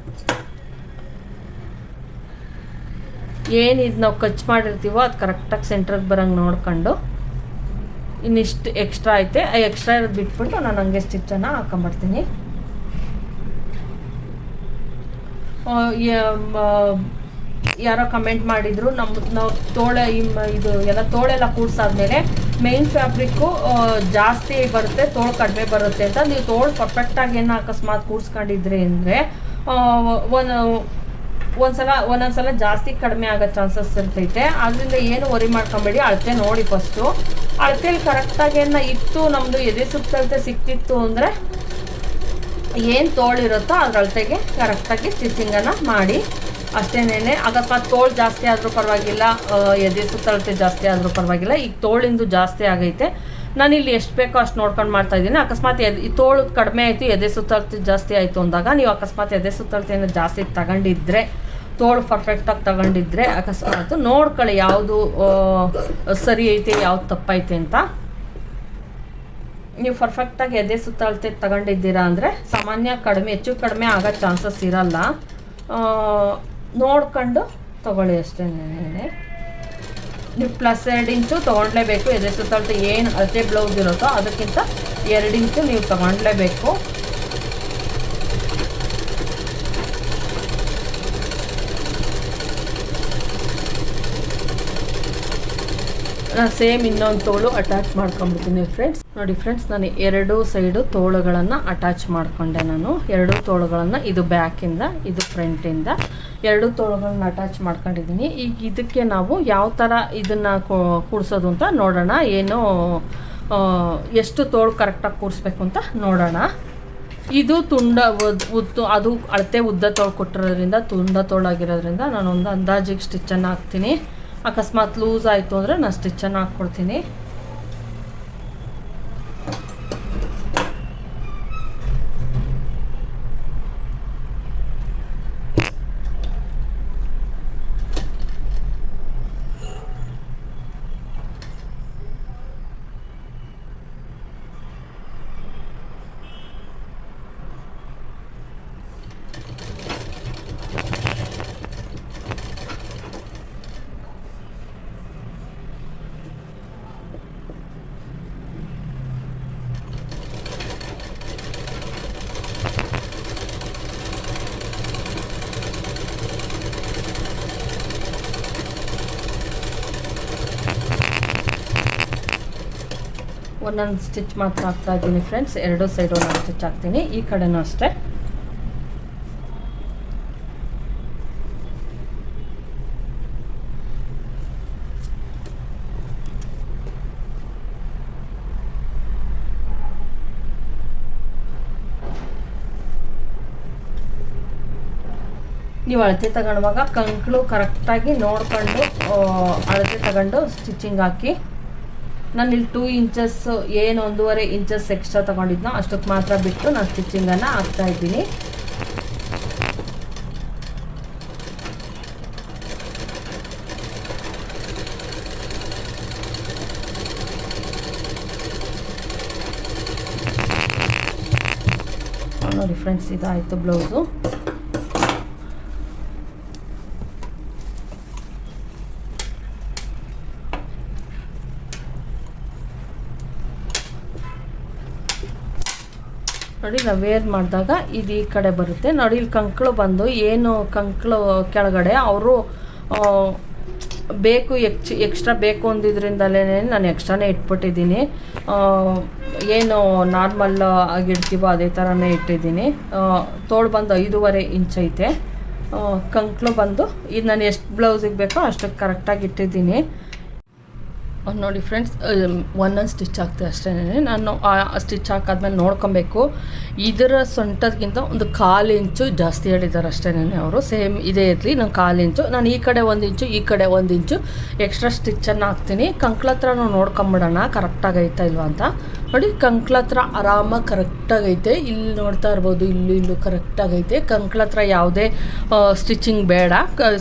S1: ಏನಿದು ನಾವು ಕಚ್ ಮಾಡಿರ್ತೀವೋ ಅದು ಕರೆಕ್ಟಾಗಿ ಸೆಂಟ್ರಿಗೆ ಬರೋಂಗೆ ನೋಡ್ಕೊಂಡು, ಇನ್ನಿಷ್ಟು ಎಕ್ಸ್ಟ್ರಾ ಐತೆ, ಆ ಎಕ್ಸ್ಟ್ರಾ ಇರೋದು ಬಿಟ್ಬಿಟ್ಟು ನಾನು ಹಂಗೆ ಸ್ಟಿಚ್ಚನ್ನು ಹಾಕೊಂಬರ್ತೀನಿ. ಯಾರೋ ಕಮೆಂಟ್ ಮಾಡಿದರು, ನಾವು ಇದು ಎಲ್ಲ ತೋಳೆಲ್ಲ ಕೂಡ್ಸಾದ್ಮೇಲೆ ಮೇನ್ ಫ್ಯಾಬ್ರಿಕ್ಕು ಜಾಸ್ತಿ ಬರುತ್ತೆ, ತೋಳು ಕಡಿಮೆ ಬರುತ್ತೆ ಅಂತ. ನೀವು ತೋಳು ಪರ್ಫೆಕ್ಟಾಗಿ ಏನು ಅಕಸ್ಮಾತ್ ಕೂಡ್ಸ್ಕೊಂಡಿದ್ರಿ ಅಂದರೆ ಒಂದೊಂದ್ಸಲ ಜಾಸ್ತಿ ಕಡಿಮೆ ಆಗೋ ಚಾನ್ಸಸ್ ಇರ್ತೈತೆ. ಅದರಿಂದ ಏನು ವರಿ ಮಾಡ್ಕೊಬೇಡಿ. ಅಳತೆ ನೋಡಿ ಫಸ್ಟು. ಅಳತೆಯಲ್ಲಿ ಕರೆಕ್ಟಾಗಿ ಇತ್ತು, ನಮ್ಮದು ಎದೆ ಸುತ್ತಳತೆ ಸಿಕ್ತಿತ್ತು ಅಂದರೆ ಏನು ತೋಳಿರುತ್ತೋ ಅದ್ರ ಅಳತೆಗೆ ಕರೆಕ್ಟಾಗಿ ಸ್ಟಿಚಿಂಗನ್ನು ಮಾಡಿ ಅಷ್ಟೇನೆ. ಅಕಸ್ಮಾತ್ ತೋಳು ಜಾಸ್ತಿ ಆದರೂ ಪರವಾಗಿಲ್ಲ, ಎದೆ ಸುತ್ತಳತೆ ಜಾಸ್ತಿ ಆದರೂ ಪರವಾಗಿಲ್ಲ. ಈಗ ತೋಳಿಂದು ಜಾಸ್ತಿ ಆಗೈತೆ, ನಾನಿಲ್ಲಿ ಎಷ್ಟು ಬೇಕೋ ಅಷ್ಟು ನೋಡ್ಕೊಂಡು ಮಾಡ್ತಾಯಿದ್ದೀನಿ. ಅಕಸ್ಮಾತ್ ತೋಳು ಕಡಿಮೆ ಆಯಿತು, ಎದೆ ಸುತ್ತಳತೆ ಜಾಸ್ತಿ ಆಯಿತು ಅಂದಾಗ ನೀವು ಅಕಸ್ಮಾತ್ ಎದೆ ಸುತ್ತಳತೆಯನ್ನು ಜಾಸ್ತಿ ತಗೊಂಡಿದ್ರೆ, ತೋಳು ಪರ್ಫೆಕ್ಟಾಗಿ ತಗೊಂಡಿದ್ರೆ ಅಕಸ್ಮಾತ್ ನೋಡ್ಕೊಳ್ಳಿ ಯಾವುದು ಸರಿ ಐತೆ ಯಾವ್ದು ತಪ್ಪೈತೆ ಅಂತ. ನೀವು ಪರ್ಫೆಕ್ಟಾಗಿ ಎದೆ ಸುತ್ತಳತೆ ತಗೊಂಡಿದ್ದೀರಾ ಅಂದರೆ ಸಾಮಾನ್ಯ ಹೆಚ್ಚು ಕಡಿಮೆ ಆಗೋ ಚಾನ್ಸಸ್ ಇರಲ್ಲ. ನೋಡ್ಕೊಂಡು ತೊಗೊಳ್ಳಿ ಅಷ್ಟೇನೆ. ನೀವು +2 ಇಂಚು ತೊಗೊಳ್ಲೇಬೇಕು. ಎದೆ ಸುತ್ತಳತೆ ಏನು ಅಳತೆ ಬ್ಲೌಸ್ ಇರುತ್ತೋ ಅದಕ್ಕಿಂತ 2 ಇಂಚು ನೀವು ತೊಗೊಳ್ಲೇಬೇಕು. ನಾನು ಸೇಮ್ ಇನ್ನೊಂದು ತೋಳು ಅಟ್ಯಾಚ್ ಮಾಡ್ಕೊಂಡ್ಬಿಡ್ತೀನಿ ಫ್ರೆಂಡ್ಸ್. ನೋಡಿ ಫ್ರೆಂಡ್ಸ್, ನಾನು 2 ಸೈಡು ತೋಳುಗಳನ್ನು ಅಟ್ಯಾಚ್ ಮಾಡಿಕೊಂಡೆ. ನಾನು 2 ತೋಳುಗಳನ್ನು, ಇದು ಬ್ಯಾಕಿಂದ ಇದು ಫ್ರಂಟಿಂದ 2 ತೋಳುಗಳನ್ನ ಅಟ್ಯಾಚ್ ಮಾಡ್ಕೊಂಡಿದ್ದೀನಿ. ಈಗ ಇದಕ್ಕೆ ನಾವು ಯಾವ ಥರ ಇದನ್ನು ಕೂಡಿಸೋದು ಅಂತ ನೋಡೋಣ. ಏನು ಎಷ್ಟು ತೋಳು ಕರೆಕ್ಟಾಗಿ ಕೂರಿಸ್ಬೇಕು ಅಂತ ನೋಡೋಣ. ಇದು ತುಂಡ ಉದ್ದು, ಅದು ಅಳತೆ ಉದ್ದ ತೋಳು ಕೊಟ್ಟಿರೋದ್ರಿಂದ ತುಂಡ ತೋಳಾಗಿರೋದ್ರಿಂದ ನಾನೊಂದು ಅಂದಾಜಿಗೆ ಸ್ಟಿಚ್ಚನ್ನು ಹಾಕ್ತೀನಿ. ಅಕಸ್ಮಾತ್ ಲೂಸ್ ಆಯಿತು ಅಂದರೆ ನಾನು ಸ್ಟಿಚ್ಚನ್ನು ಹಾಕ್ಕೊಡ್ತೀನಿ. ಒಂದೊಂದು ಸ್ಟಿಚ್ ಮಾತ್ರ ಹಾಕ್ತಾ ಇದ್ದೀನಿ ಫ್ರೆಂಡ್ಸ್. 2 ಸೈಡ್ ಒಂದೊಂದು ಸ್ಟಿಚ್ ಹಾಕ್ತೀನಿ. ಈ ಕಡೆನೂ ಅಷ್ಟೇ. ನೀವು ಅಳತೆ ತಗೊಳ್ಳುವಾಗ ಕಂಕ್ಳು ಕರೆಕ್ಟಾಗಿ ನೋಡ್ಕೊಂಡು ಅಳತೆ ತಗೊಂಡು ಸ್ಟಿಚಿಂಗ್ ಹಾಕಿ. ನಾನು ಇಲ್ಲಿ 2 ಇಂಚಸ್ ಏನು 1.5 ಇಂಚಸ್ ಎಕ್ಸ್ಟ್ರಾ ತೊಗೊಂಡಿದ್ನೋ ಅಷ್ಟಕ್ಕೆ ಮಾತ್ರ ಬಿಟ್ಟು ನಾನು ಸ್ಟಿಚಿಂಗನ್ನು ಹಾಕ್ತಾಯಿದ್ದೀನಿ. ನೋಡಿ ಫ್ರೆಂಡ್ಸ್, ಇದಾಯಿತು ಬ್ಲೌಸು. ನೋಡಿ, ನಾವು ವೇರ್ ಮಾಡಿದಾಗ ಇದು ಈ ಕಡೆ ಬರುತ್ತೆ. ನೋಡಿ, ಇಲ್ಲಿ ಕಂಕ್ಳು ಬಂದು ಏನು ಕಂಕ್ಳು ಕೆಳಗಡೆ ಅವರು ಬೇಕು ಎಕ್ಸ್ಟ್ರಾ ಬೇಕು ಅಂದಿದ್ರಿಂದಲೇ ನಾನು ಎಕ್ಸ್ಟ್ರಾನೇ ಇಟ್ಬಿಟ್ಟಿದ್ದೀನಿ. ಏನು ನಾರ್ಮಲ್ ಆಗಿಡ್ತೀವೋ ಅದೇ ಥರನೇ ಇಟ್ಟಿದ್ದೀನಿ. ತೋಳು ಬಂದು 5.5 ಇಂಚ್ ಐತೆ. ಕಂಕ್ಳು ಬಂದು ಇದು ನಾನು ಎಷ್ಟು ಬ್ಲೌಸಿಗೆ ಬೇಕೋ ಅಷ್ಟಕ್ಕೆ ಕರೆಕ್ಟಾಗಿ ಇಟ್ಟಿದ್ದೀನಿ. ನೋಡಿ ಫ್ರೆಂಡ್ಸ್, ಒಂದೊಂದು ಸ್ಟಿಚ್ ಹಾಕ್ತೀವಿ ಅಷ್ಟೇ. ನಾನು ಆ ಸ್ಟಿಚ್ ಹಾಕಾದ್ಮೇಲೆ ನೋಡ್ಕೊಬೇಕು. ಇದರ ಸೊಂಟದಕ್ಕಿಂತ ಒಂದು 1/4 ಇಂಚು ಜಾಸ್ತಿ ಹೇಳಿದ್ದಾರೆ ಅಷ್ಟೇ ಅವರು. ಸೇಮ್ ಇದೇ ಇರಲಿ, ನಾನು 1/4 ಇಂಚು, ನಾನು ಈ ಕಡೆ 1 ಇಂಚು ಈ ಕಡೆ 1 ಇಂಚು ಎಕ್ಸ್ಟ್ರಾ ಸ್ಟಿಚ್ಚನ್ನು ಹಾಕ್ತೀನಿ. ಕಂಕ್ಳ ಹತ್ರ ನಾವು ನೋಡ್ಕೊಂಬಿಡೋಣ ಕರೆಕ್ಟಾಗೈತಾ ಇಲ್ವಾ ಅಂತ. ನೋಡಿ, ಕಂಕ್ಳ ಹತ್ರ ಆರಾಮಾಗಿ ಕರೆಕ್ಟಾಗೈತೆ. ಇಲ್ಲಿ ನೋಡ್ತಾ ಇರ್ಬೋದು, ಇಲ್ಲೂ ಕರೆಕ್ಟಾಗೈತೆ. ಕಂಕ್ಳ ಹತ್ರ ಯಾವುದೇ ಸ್ಟಿಚಿಂಗ್ ಬೇಡ.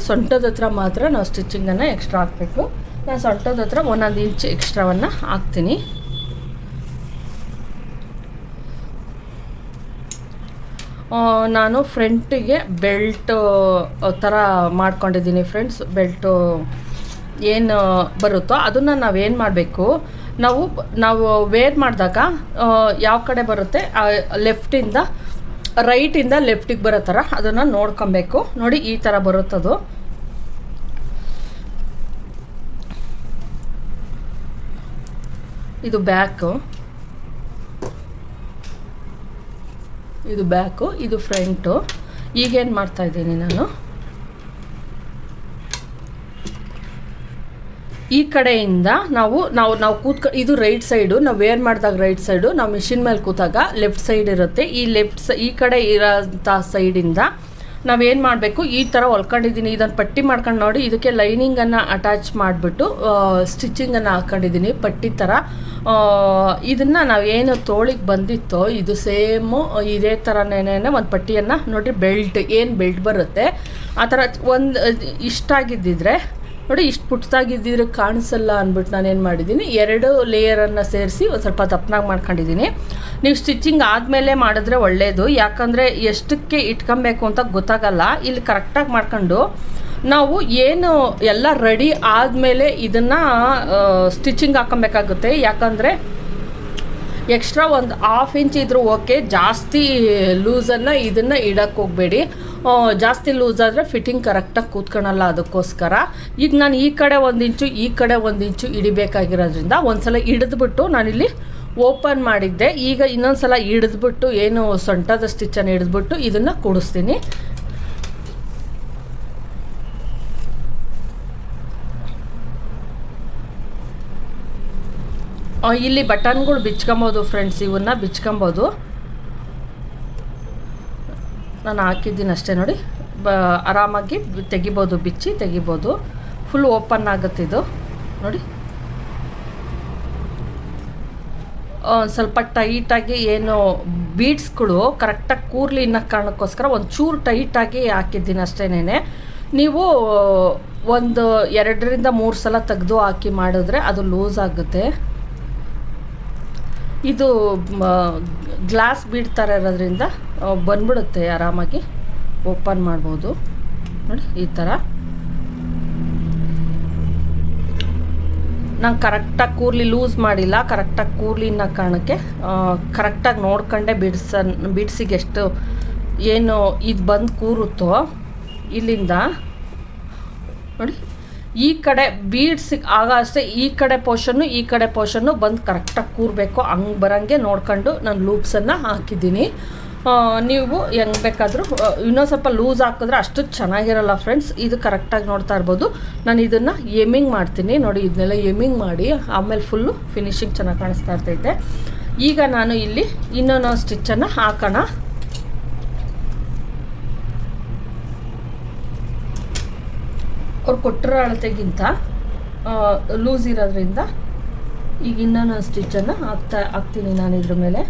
S1: ಸೊಂಟದ ಹತ್ರ ಮಾತ್ರ ನಾವು ಸ್ಟಿಚಿಂಗನ್ನು ಎಕ್ಸ್ಟ್ರಾ ಹಾಕಬೇಕು. ನಾನು ಸೊಂಟದ ಹತ್ರ 1 ಇಂಚ್ ಎಕ್ಸ್ಟ್ರಾವನ್ನು ಹಾಕ್ತೀನಿ. ನಾನು ಫ್ರಂಟಿಗೆ ಬೆಲ್ಟ್ ಥರ ಮಾಡ್ಕೊಂಡಿದ್ದೀನಿ ಫ್ರೆಂಡ್ಸ್. ಬೆಲ್ಟು ಏನು ಬರುತ್ತೋ ಅದನ್ನು ನಾವೇನು ಮಾಡಬೇಕು, ನಾವು ವೇರ್ ಮಾಡಿದಾಗ ಯಾವ ಕಡೆ ಬರುತ್ತೆ, ಲೆಫ್ಟಿಂದ ರೈಟಿಂದ ಲೆಫ್ಟಿಗೆ ಬರೋ ಥರ ಅದನ್ನು ನೋಡ್ಕೊಬೇಕು. ನೋಡಿ, ಈ ಥರ ಬರುತ್ತದು. ಇದು ಬ್ಯಾಕು, ಇದು ಫ್ರಂಟು. ಈಗೇನು ಮಾಡ್ತಾಯಿದ್ದೀನಿ ನಾನು, ಈ ಕಡೆಯಿಂದ ನಾವು ಇದು ರೈಟ್ ಸೈಡು. ನಾವು ವೇರ್ ಮಾಡಿದಾಗ ರೈಟ್ ಸೈಡು, ನಾವು ಮಿಷಿನ್ ಮೇಲೆ ಕೂತಾಗ ಲೆಫ್ಟ್ ಸೈಡ್ ಇರುತ್ತೆ. ಈ ಕಡೆ ಇರೋಂಥ ಸೈಡಿಂದ ನಾವೇನು ಮಾಡಬೇಕು, ಈ ಥರ ಹೊಲ್ಕೊಂಡಿದ್ದೀನಿ. ಇದನ್ನು ಪಟ್ಟಿ ಮಾಡ್ಕೊಂಡು ನೋಡಿ, ಇದಕ್ಕೆ ಲೈನಿಂಗನ್ನು ಅಟ್ಯಾಚ್ ಮಾಡಿಬಿಟ್ಟು ಸ್ಟಿಚಿಂಗನ್ನು ಹಾಕ್ಕೊಂಡಿದ್ದೀನಿ ಪಟ್ಟಿ ಥರ. ಇದನ್ನು ನಾವೇನು ತೋಳಿಗೆ ಬಂದಿತ್ತೋ ಇದು ಸೇಮು ಇದೇ ಥರನೇ ಒಂದು ಪಟ್ಟಿಯನ್ನು ನೋಡಿ, ಬೆಲ್ಟ್ ಬರುತ್ತೆ ಆ ಥರ ಒಂದು ಇಷ್ಟಾಗಿದ್ದಿದ್ರೆ ನೋಡಿ, ಇಷ್ಟು ಪುಟ್ಟದಾಗಿದ್ದಿದ್ರೆ ಕಾಣಿಸಲ್ಲ ಅಂದ್ಬಿಟ್ಟು ನಾನೇನು ಮಾಡಿದ್ದೀನಿ, 2 ಲೇಯರನ್ನು ಸೇರಿಸಿ ಒಂದು ಸ್ವಲ್ಪ ದಪ್ಪನಾಗಿ ಮಾಡ್ಕೊಂಡಿದ್ದೀನಿ. ನೀವು ಸ್ಟಿಚಿಂಗ್ ಆದಮೇಲೆ ಮಾಡಿದ್ರೆ ಒಳ್ಳೆಯದು, ಯಾಕಂದರೆ ಎಷ್ಟಕ್ಕೆ ಇಟ್ಕೊಬೇಕು ಅಂತ ಗೊತ್ತಾಗಲ್ಲ. ಇಲ್ಲಿ ಕರೆಕ್ಟಾಗಿ ಮಾಡ್ಕೊಂಡು ನಾವು ಏನು ಎಲ್ಲ ರೆಡಿ ಆದಮೇಲೆ ಇದನ್ನು ಸ್ಟಿಚಿಂಗ್ ಹಾಕೊಬೇಕಾಗುತ್ತೆ. ಯಾಕಂದರೆ ಎಕ್ಸ್ಟ್ರಾ ಒಂದು 1/2 ಇಂಚ್ ಇದ್ರೂ ಓಕೆ, ಜಾಸ್ತಿ ಲೂಸನ್ನು ಇದನ್ನು ಇಡಕ್ಕೆ ಹೋಗಬೇಡಿ. ಜಾಸ್ತಿ ಲೂಸ್ ಆದರೆ ಫಿಟ್ಟಿಂಗ್ ಕರೆಕ್ಟಾಗಿ ಕೂತ್ಕೊಳಲ್ಲ. ಅದಕ್ಕೋಸ್ಕರ ಈಗ ನಾನು ಈ ಕಡೆ 1 ಇಂಚು ಈ ಕಡೆ 1 ಇಂಚು ಹಿಡಿಬೇಕಾಗಿರೋದ್ರಿಂದ ಒಂದ್ಸಲ ಹಿಡಿದ್ಬಿಟ್ಟು ನಾನಿಲ್ಲಿ ಓಪನ್ ಮಾಡಿದ್ದೆ. ಈಗ ಇನ್ನೊಂದು ಸಲ ಹಿಡಿದ್ಬಿಟ್ಟು ಏನು ಸೊಂಟದ ಸ್ಟಿಚ್ಚನ್ನು ಹಿಡಿದ್ಬಿಟ್ಟು ಇದನ್ನು ಕೂಡಿಸ್ತೀನಿ. ಇಲ್ಲಿ ಬಟನ್ಗಳು ಬಿಚ್ಕೊಬೋದು ಫ್ರೆಂಡ್ಸ್, ಇವನ್ನ ಬಿಚ್ಕೊಬೋದು. ನಾನು ಹಾಕಿದ್ದೀನಿ ಅಷ್ಟೇ ನೋಡಿ. ಆರಾಮಾಗಿ ತೆಗಿಬೋದು, ಬಿಚ್ಚಿ ತೆಗಿಬೋದು. ಫುಲ್ ಓಪನ್ ಆಗುತ್ತೆ ಇದು ನೋಡಿ. ಸ್ವಲ್ಪ ಟೈಟಾಗಿ ಏನು ಬೀಡ್ಸ್ಗಳು ಕರೆಕ್ಟಾಗಿ ಕೂರ್ಲಿ ಅನ್ನೋ ಕಾರಣಕ್ಕೋಸ್ಕರ ಒಂಚೂರು ಟೈಟಾಗಿ ಹಾಕಿದ್ದೀನಿ ಅಷ್ಟೇನೆ. ನೀವು 2 ರಿಂದ 3 ಸಲ ತೆಗೆದು ಹಾಕಿ ಮಾಡಿದ್ರೆ ಅದು ಲೂಸ್ ಆಗುತ್ತೆ. ಇದು ಗ್ಲಾಸ್ ಬೀಡ್ ಥರ ಇರೋದ್ರಿಂದ ಬಂದ್ಬಿಡುತ್ತೆ, ಆರಾಮಾಗಿ ಓಪನ್ ಮಾಡ್ಬೋದು ನೋಡಿ. ಈ ಥರ ನಾನು ಕರೆಕ್ಟಾಗಿ ಕೂರ್ಲಿ ಲೂಸ್ ಮಾಡಿಲ್ಲ, ಕರೆಕ್ಟಾಗಿ ಕೂರ್ಲಿ ಅನ್ನೋ ಕಾರಣಕ್ಕೆ ಕರೆಕ್ಟಾಗಿ ನೋಡ್ಕೊಂಡೆ ಬಿಡ್ಸಿಗೆ ಎಷ್ಟು ಏನು ಇದು ಬಂದು ಕೂರುತ್ತೋ ಇಲ್ಲಿಂದ ನೋಡಿ. ಈ ಕಡೆ ಬೀಡ್ಸಿಗೆ ಆಗ ಅಷ್ಟೇ ಈ ಕಡೆ ಪೋರ್ಷನ್ನು ಬಂದು ಕರೆಕ್ಟಾಗಿ ಕೂರಬೇಕು. ಹಂಗೆ ಬರೋಂಗೆ ನೋಡ್ಕೊಂಡು ನಾನು ಲೂಪ್ಸನ್ನು ಹಾಕಿದ್ದೀನಿ. ನೀವು ಹೆಂಗೆ ಬೇಕಾದರೂ ಇನ್ನೊಂದು ಸ್ವಲ್ಪ ಲೂಸ್ ಹಾಕಿದ್ರೆ ಅಷ್ಟು ಚೆನ್ನಾಗಿರಲ್ಲ ಫ್ರೆಂಡ್ಸ್. ಇದು ಕರೆಕ್ಟಾಗಿ ನೋಡ್ತಾ ಇರ್ಬೋದು. ನಾನು ಇದನ್ನು ಎಮ್ಮಿಂಗ್ ಮಾಡ್ತೀನಿ ನೋಡಿ. ಇದನ್ನೆಲ್ಲ ಎಮ್ಮಿಂಗ್ ಮಾಡಿ ಆಮೇಲೆ ಫುಲ್ಲು ಫಿನಿಶಿಂಗ್ ಚೆನ್ನಾಗಿ ಕಾಣಿಸ್ತಾ ಇರ್ತೈತೆ. ಈಗ ನಾನು ಇಲ್ಲಿ ಇನ್ನೊಂದು ಸ್ಟಿಚ್ಚನ್ನು ಹಾಕೋಣ. ಅವ್ರು ಕೊಟ್ಟಿರೋ ಅಳತೆಗಿಂತ ಲೂಸ್ ಇರೋದ್ರಿಂದ ಈಗ ಇನ್ನೊಂದು ಸ್ಟಿಚ್ಚನ್ನು ಹಾಕ್ತೀನಿ ನಾನು ಇದ್ರ ಮೇಲೆ.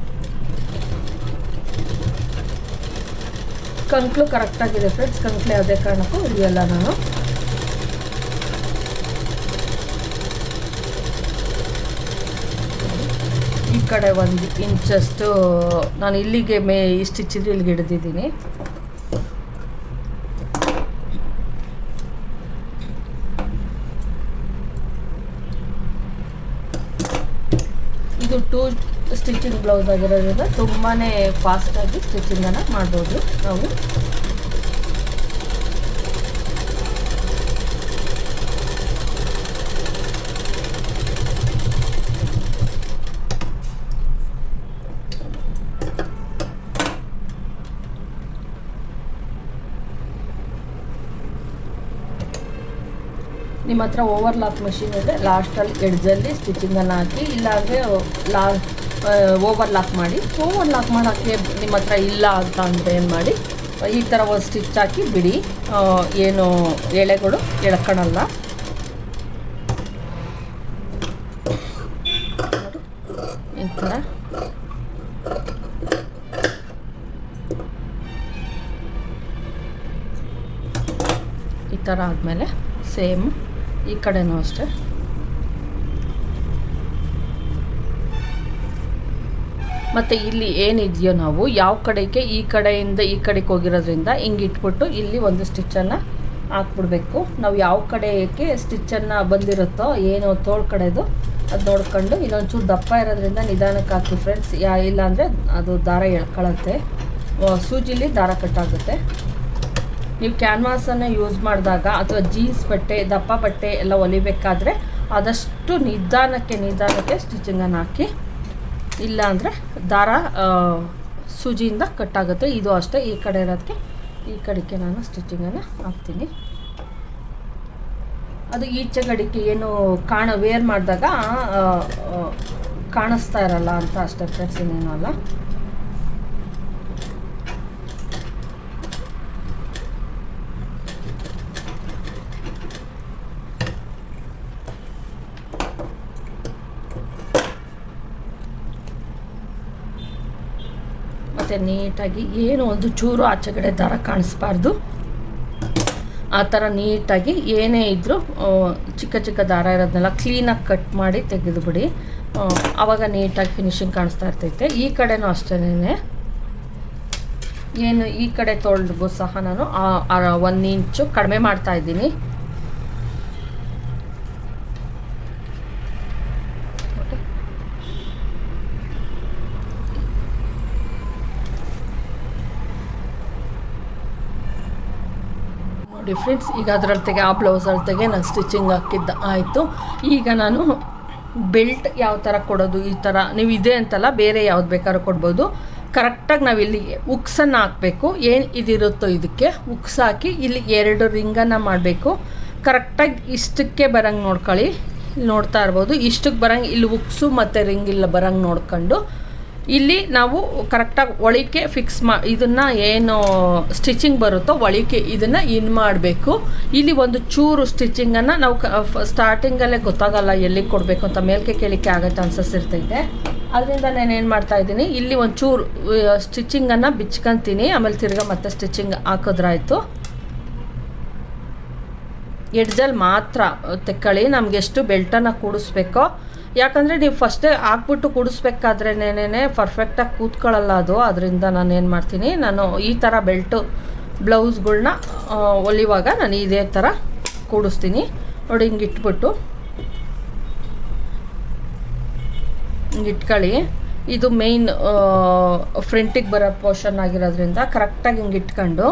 S1: ಕಂಕ್ಳು ಕರೆಕ್ಟಾಗಿದೆ ಫ್ರೆಂಡ್ಸ್, ಕಂಕ್ಳು ಯಾವುದೇ ಕಾರಣಕ್ಕೂ ಹಿಡಿಯಲ್ಲ ನಾನು. ಈ ಕಡೆ 1 ಇಂಚಷ್ಟು ನಾನು ಇಲ್ಲಿಗೆ ಈ ಸ್ಟಿಚ್ಚಿದ್ರೆ ಇಲ್ಲಿಗೆ ಹಿಡಿದಿದ್ದೀನಿ. ಇದು 2 ಸ್ಟಿಚಿಂಗ್ ಬ್ಲೌಸ್ ಆಗಿರೋದ್ರಿಂದ ತುಂಬಾ ಫಾಸ್ಟಾಗಿ ಸ್ಟಿಚಿಂಗನ್ನು ಮಾಡ್ಬೋದು ನಾವು. ನಿಮ್ಮ ಹತ್ರ ಓವರ್ಲಾಕ್ ಮಷಿನ್ ಇದೆ, ಲಾಸ್ಟಲ್ಲಿ ಎಡ್ಜಲ್ಲಿ ಸ್ಟಿಚಿಂಗನ್ನು ಹಾಕಿ, ಇಲ್ಲಾಂದರೆ ಓವರ್ಲಾಕ್ ಮಾಡಿ. ಓವರ್ಲಾಕ್ ಮಾಡೋಕ್ಕೆ ನಿಮ್ಮ ಹತ್ರ ಇಲ್ಲ ಅಂತ ಅಂದರೆ ಏನು ಮಾಡಿ, ಈ ಥರ ಒಂದು ಸ್ಟಿಚ್ ಹಾಕಿ ಬಿಡಿ. ಏನು ಎಳೆಗಳು ಎಳ್ಕೊಳಲ್ಲ. ಈ ಥರ ಆದಮೇಲೆ ಸೇಮ್ ಈ ಕಡೆನೂ ಅಷ್ಟೇ. ಮತ್ತು ಇಲ್ಲಿ ಏನಿದೆಯೋ ನಾವು ಯಾವ ಕಡೆಗೆ ಈ ಕಡೆಯಿಂದ ಈ ಕಡೆಗೆ ಹೋಗಿರೋದ್ರಿಂದ ಹಿಂಗೆ ಇಟ್ಬಿಟ್ಟು ಇಲ್ಲಿ ಒಂದು ಸ್ಟಿಚ್ಚನ್ನು ಹಾಕ್ಬಿಡ್ಬೇಕು. ನಾವು ಯಾವ ಕಡೆಗೆ ಸ್ಟಿಚ್ಚನ್ನು ಬಂದಿರುತ್ತೋ ಏನು ತೋಳು ಕಡೆದು ಅದು ನೋಡ್ಕೊಂಡು ಇನ್ನೊಂಚೂರು ದಪ್ಪ ಇರೋದ್ರಿಂದ ನಿಧಾನಕ್ಕೆ ಹಾಕಿ ಫ್ರೆಂಡ್ಸ್. ಇಲ್ಲಾಂದರೆ ಅದು ದಾರ ಎಳ್ಕೊಳತ್ತೆ, ಸೂಜಿಲಿ ದಾರ ಕಟ್ಟಾಗುತ್ತೆ. ನೀವು ಕ್ಯಾನ್ವಾಸನ್ನು ಯೂಸ್ ಮಾಡಿದಾಗ ಅಥವಾ ಜೀನ್ಸ್ ಬಟ್ಟೆ ದಪ್ಪ ಬಟ್ಟೆ ಎಲ್ಲ ಹೊಲಿಬೇಕಾದ್ರೆ ಆದಷ್ಟು ನಿಧಾನಕ್ಕೆ ಸ್ಟಿಚಿಂಗನ್ನು ಹಾಕಿ, ಇಲ್ಲಾಂದರೆ ದಾರ ಸೂಜಿಯಿಂದ ಕಟ್ಟಾಗುತ್ತೆ. ಇದು ಅಷ್ಟೇ, ಈ ಕಡೆ ಇರೋದಕ್ಕೆ ಈ ಕಡೆಗೆ ನಾನು ಸ್ಟಿಚಿಂಗನ್ನು ಹಾಕ್ತೀನಿ. ಅದು ಈಚೆ ಕಡೆಗೆ ಏನು ವೇರ್ ಮಾಡಿದಾಗ ಕಾಣಿಸ್ತಾ ಇರಲ್ಲ ಅಂತ ಅಷ್ಟೇ ಫ್ರೆಂಡ್ಸ್, ಇನ್ನೇನು ಅಲ್ಲ. ಮತ್ತು ನೀಟಾಗಿ ಏನು ಒಂದು ಚೂರು ಆಚೆ ಕಡೆ ದಾರ ಕಾಣಿಸ್ಬಾರ್ದು, ಆ ಥರ ನೀಟಾಗಿ ಏನೇ ಇದ್ದರೂ ಚಿಕ್ಕ ಚಿಕ್ಕ ದಾರ ಇರೋದನ್ನೆಲ್ಲ ಕ್ಲೀನಾಗಿ ಕಟ್ ಮಾಡಿ ತೆಗೆದುಬಿಡಿ. ಆವಾಗ ನೀಟಾಗಿ ಫಿನಿಶಿಂಗ್ ಕಾಣಿಸ್ತಾ ಇರ್ತೈತೆ. ಈ ಕಡೆನೂ ಅಷ್ಟೇ, ಏನು ಈ ಕಡೆ ತೊಳೆಗೂ ಸಹ ನಾನು 1 ಇಂಚು ಕಡಿಮೆ ಮಾಡ್ತಾಯಿದ್ದೀನಿ. ನೋಡಿ ಫ್ರೆಂಡ್ಸ್, ಈಗ ಅದರ ಅಳತೆಗೆ ಆ ಬ್ಲೌಸ್ ಅಳತೆಗೆ ನಾನು ಸ್ಟಿಚಿಂಗ್ ಹಾಕಿದ್ದ ಆಯಿತು. ಈಗ ನಾನು ಬೆಲ್ಟ್ ಯಾವ ಥರ ಕೊಡೋದು, ಈ ಥರ ನೀವು ಇದೆ ಅಂತಲ್ಲ ಬೇರೆ ಯಾವ್ದು ಬೇಕಾದ್ರೂ ಕೊಡ್ಬೋದು. ಕರೆಕ್ಟಾಗಿ ನಾವು ಇಲ್ಲಿಗೆ ಉಕ್ಸನ್ನು ಹಾಕಬೇಕು. ಏನು ಇದಿರುತ್ತೋ ಇದಕ್ಕೆ ಉಕ್ಸ್ ಹಾಕಿ ಇಲ್ಲಿ 2 ರಿಂಗನ್ನು ಮಾಡಬೇಕು. ಕರೆಕ್ಟಾಗಿ ಇಷ್ಟಕ್ಕೆ ಬರಂಗೆ ನೋಡ್ಕೊಳ್ಳಿ. ಇಲ್ಲಿ ನೋಡ್ತಾ ಇರ್ಬೋದು, ಇಷ್ಟಕ್ಕೆ ಬರಂಗೆ ಇಲ್ಲಿ ಉಕ್ಸು ಮತ್ತು ರಿಂಗ್ ಇಲ್ಲ ಬರಂಗೆ ನೋಡ್ಕೊಂಡು ಇಲ್ಲಿ ನಾವು ಕರೆಕ್ಟಾಗಿ ಒಳಿಕೆ ಫಿಕ್ಸ್ ಇದನ್ನು ಏನು ಸ್ಟಿಚಿಂಗ್ ಬರುತ್ತೋ ಒಳಿಕೆ ಇದನ್ನು ಇನ್ ಮಾಡಬೇಕು. ಇಲ್ಲಿ ಒಂದು ಚೂರು ಸ್ಟಿಚಿಂಗನ್ನು ನಾವು ಸ್ಟಾರ್ಟಿಂಗಲ್ಲೇ ಗೊತ್ತಾಗಲ್ಲ ಎಲ್ಲಿಗೆ ಕೊಡಬೇಕು ಅಂತ, ಮೇಲ್ಕೆ ಕೇಳಿಕೆ ಆಗೋ ಚಾನ್ಸಸ್ ಇರ್ತೈತೆ. ಅದರಿಂದ ನಾನೇನು ಮಾಡ್ತಾಯಿದ್ದೀನಿ, ಇಲ್ಲಿ ಒಂದು ಚೂರು ಸ್ಟಿಚಿಂಗನ್ನು ಬಿಚ್ಕೊತೀನಿ, ಆಮೇಲೆ ತಿರ್ಗಾ ಮತ್ತೆ ಸ್ಟಿಚಿಂಗ್ ಹಾಕಿದ್ರಾಯ್ತು. ಎಡ್ಜಲ್ಲಿ ಮಾತ್ರ ತೆಕ್ಕಳಿ, ನಮ್ಗೆ ಎಷ್ಟು ಬೆಲ್ಟನ್ನು ಕೂಡಿಸ್ಬೇಕೋ. ಯಾಕಂದರೆ ನೀವು ಫಸ್ಟೇ ಹಾಕ್ಬಿಟ್ಟು ಕೂಡಿಸ್ಬೇಕಾದ್ರೇನೇ ಪರ್ಫೆಕ್ಟಾಗಿ ಕೂತ್ಕೊಳ್ಳಲ್ಲ ಅದು. ಅದರಿಂದ ನಾನು ಏನು ಮಾಡ್ತೀನಿ, ನಾನು ಈ ಥರ ಬೆಲ್ಟು ಬ್ಲೌಸ್ಗಳ್ನ ಹೊಲಿವಾಗ ನಾನು ಇದೇ ಥರ ಕೂಡಿಸ್ತೀನಿ. ನೋಡಿ ಹಿಂಗೆ ಇಟ್ಬಿಟ್ಟು ಹಿಂಗೆ ಇಟ್ಕೊಳ್ಳಿ. ಇದು ಮೇಯ್ನ್ ಫ್ರಂಟಿಗೆ ಬರೋ ಪೋರ್ಷನ್ ಆಗಿರೋದ್ರಿಂದ ಕರೆಕ್ಟಾಗಿ ಹಿಂಗೆ ಇಟ್ಕೊಂಡು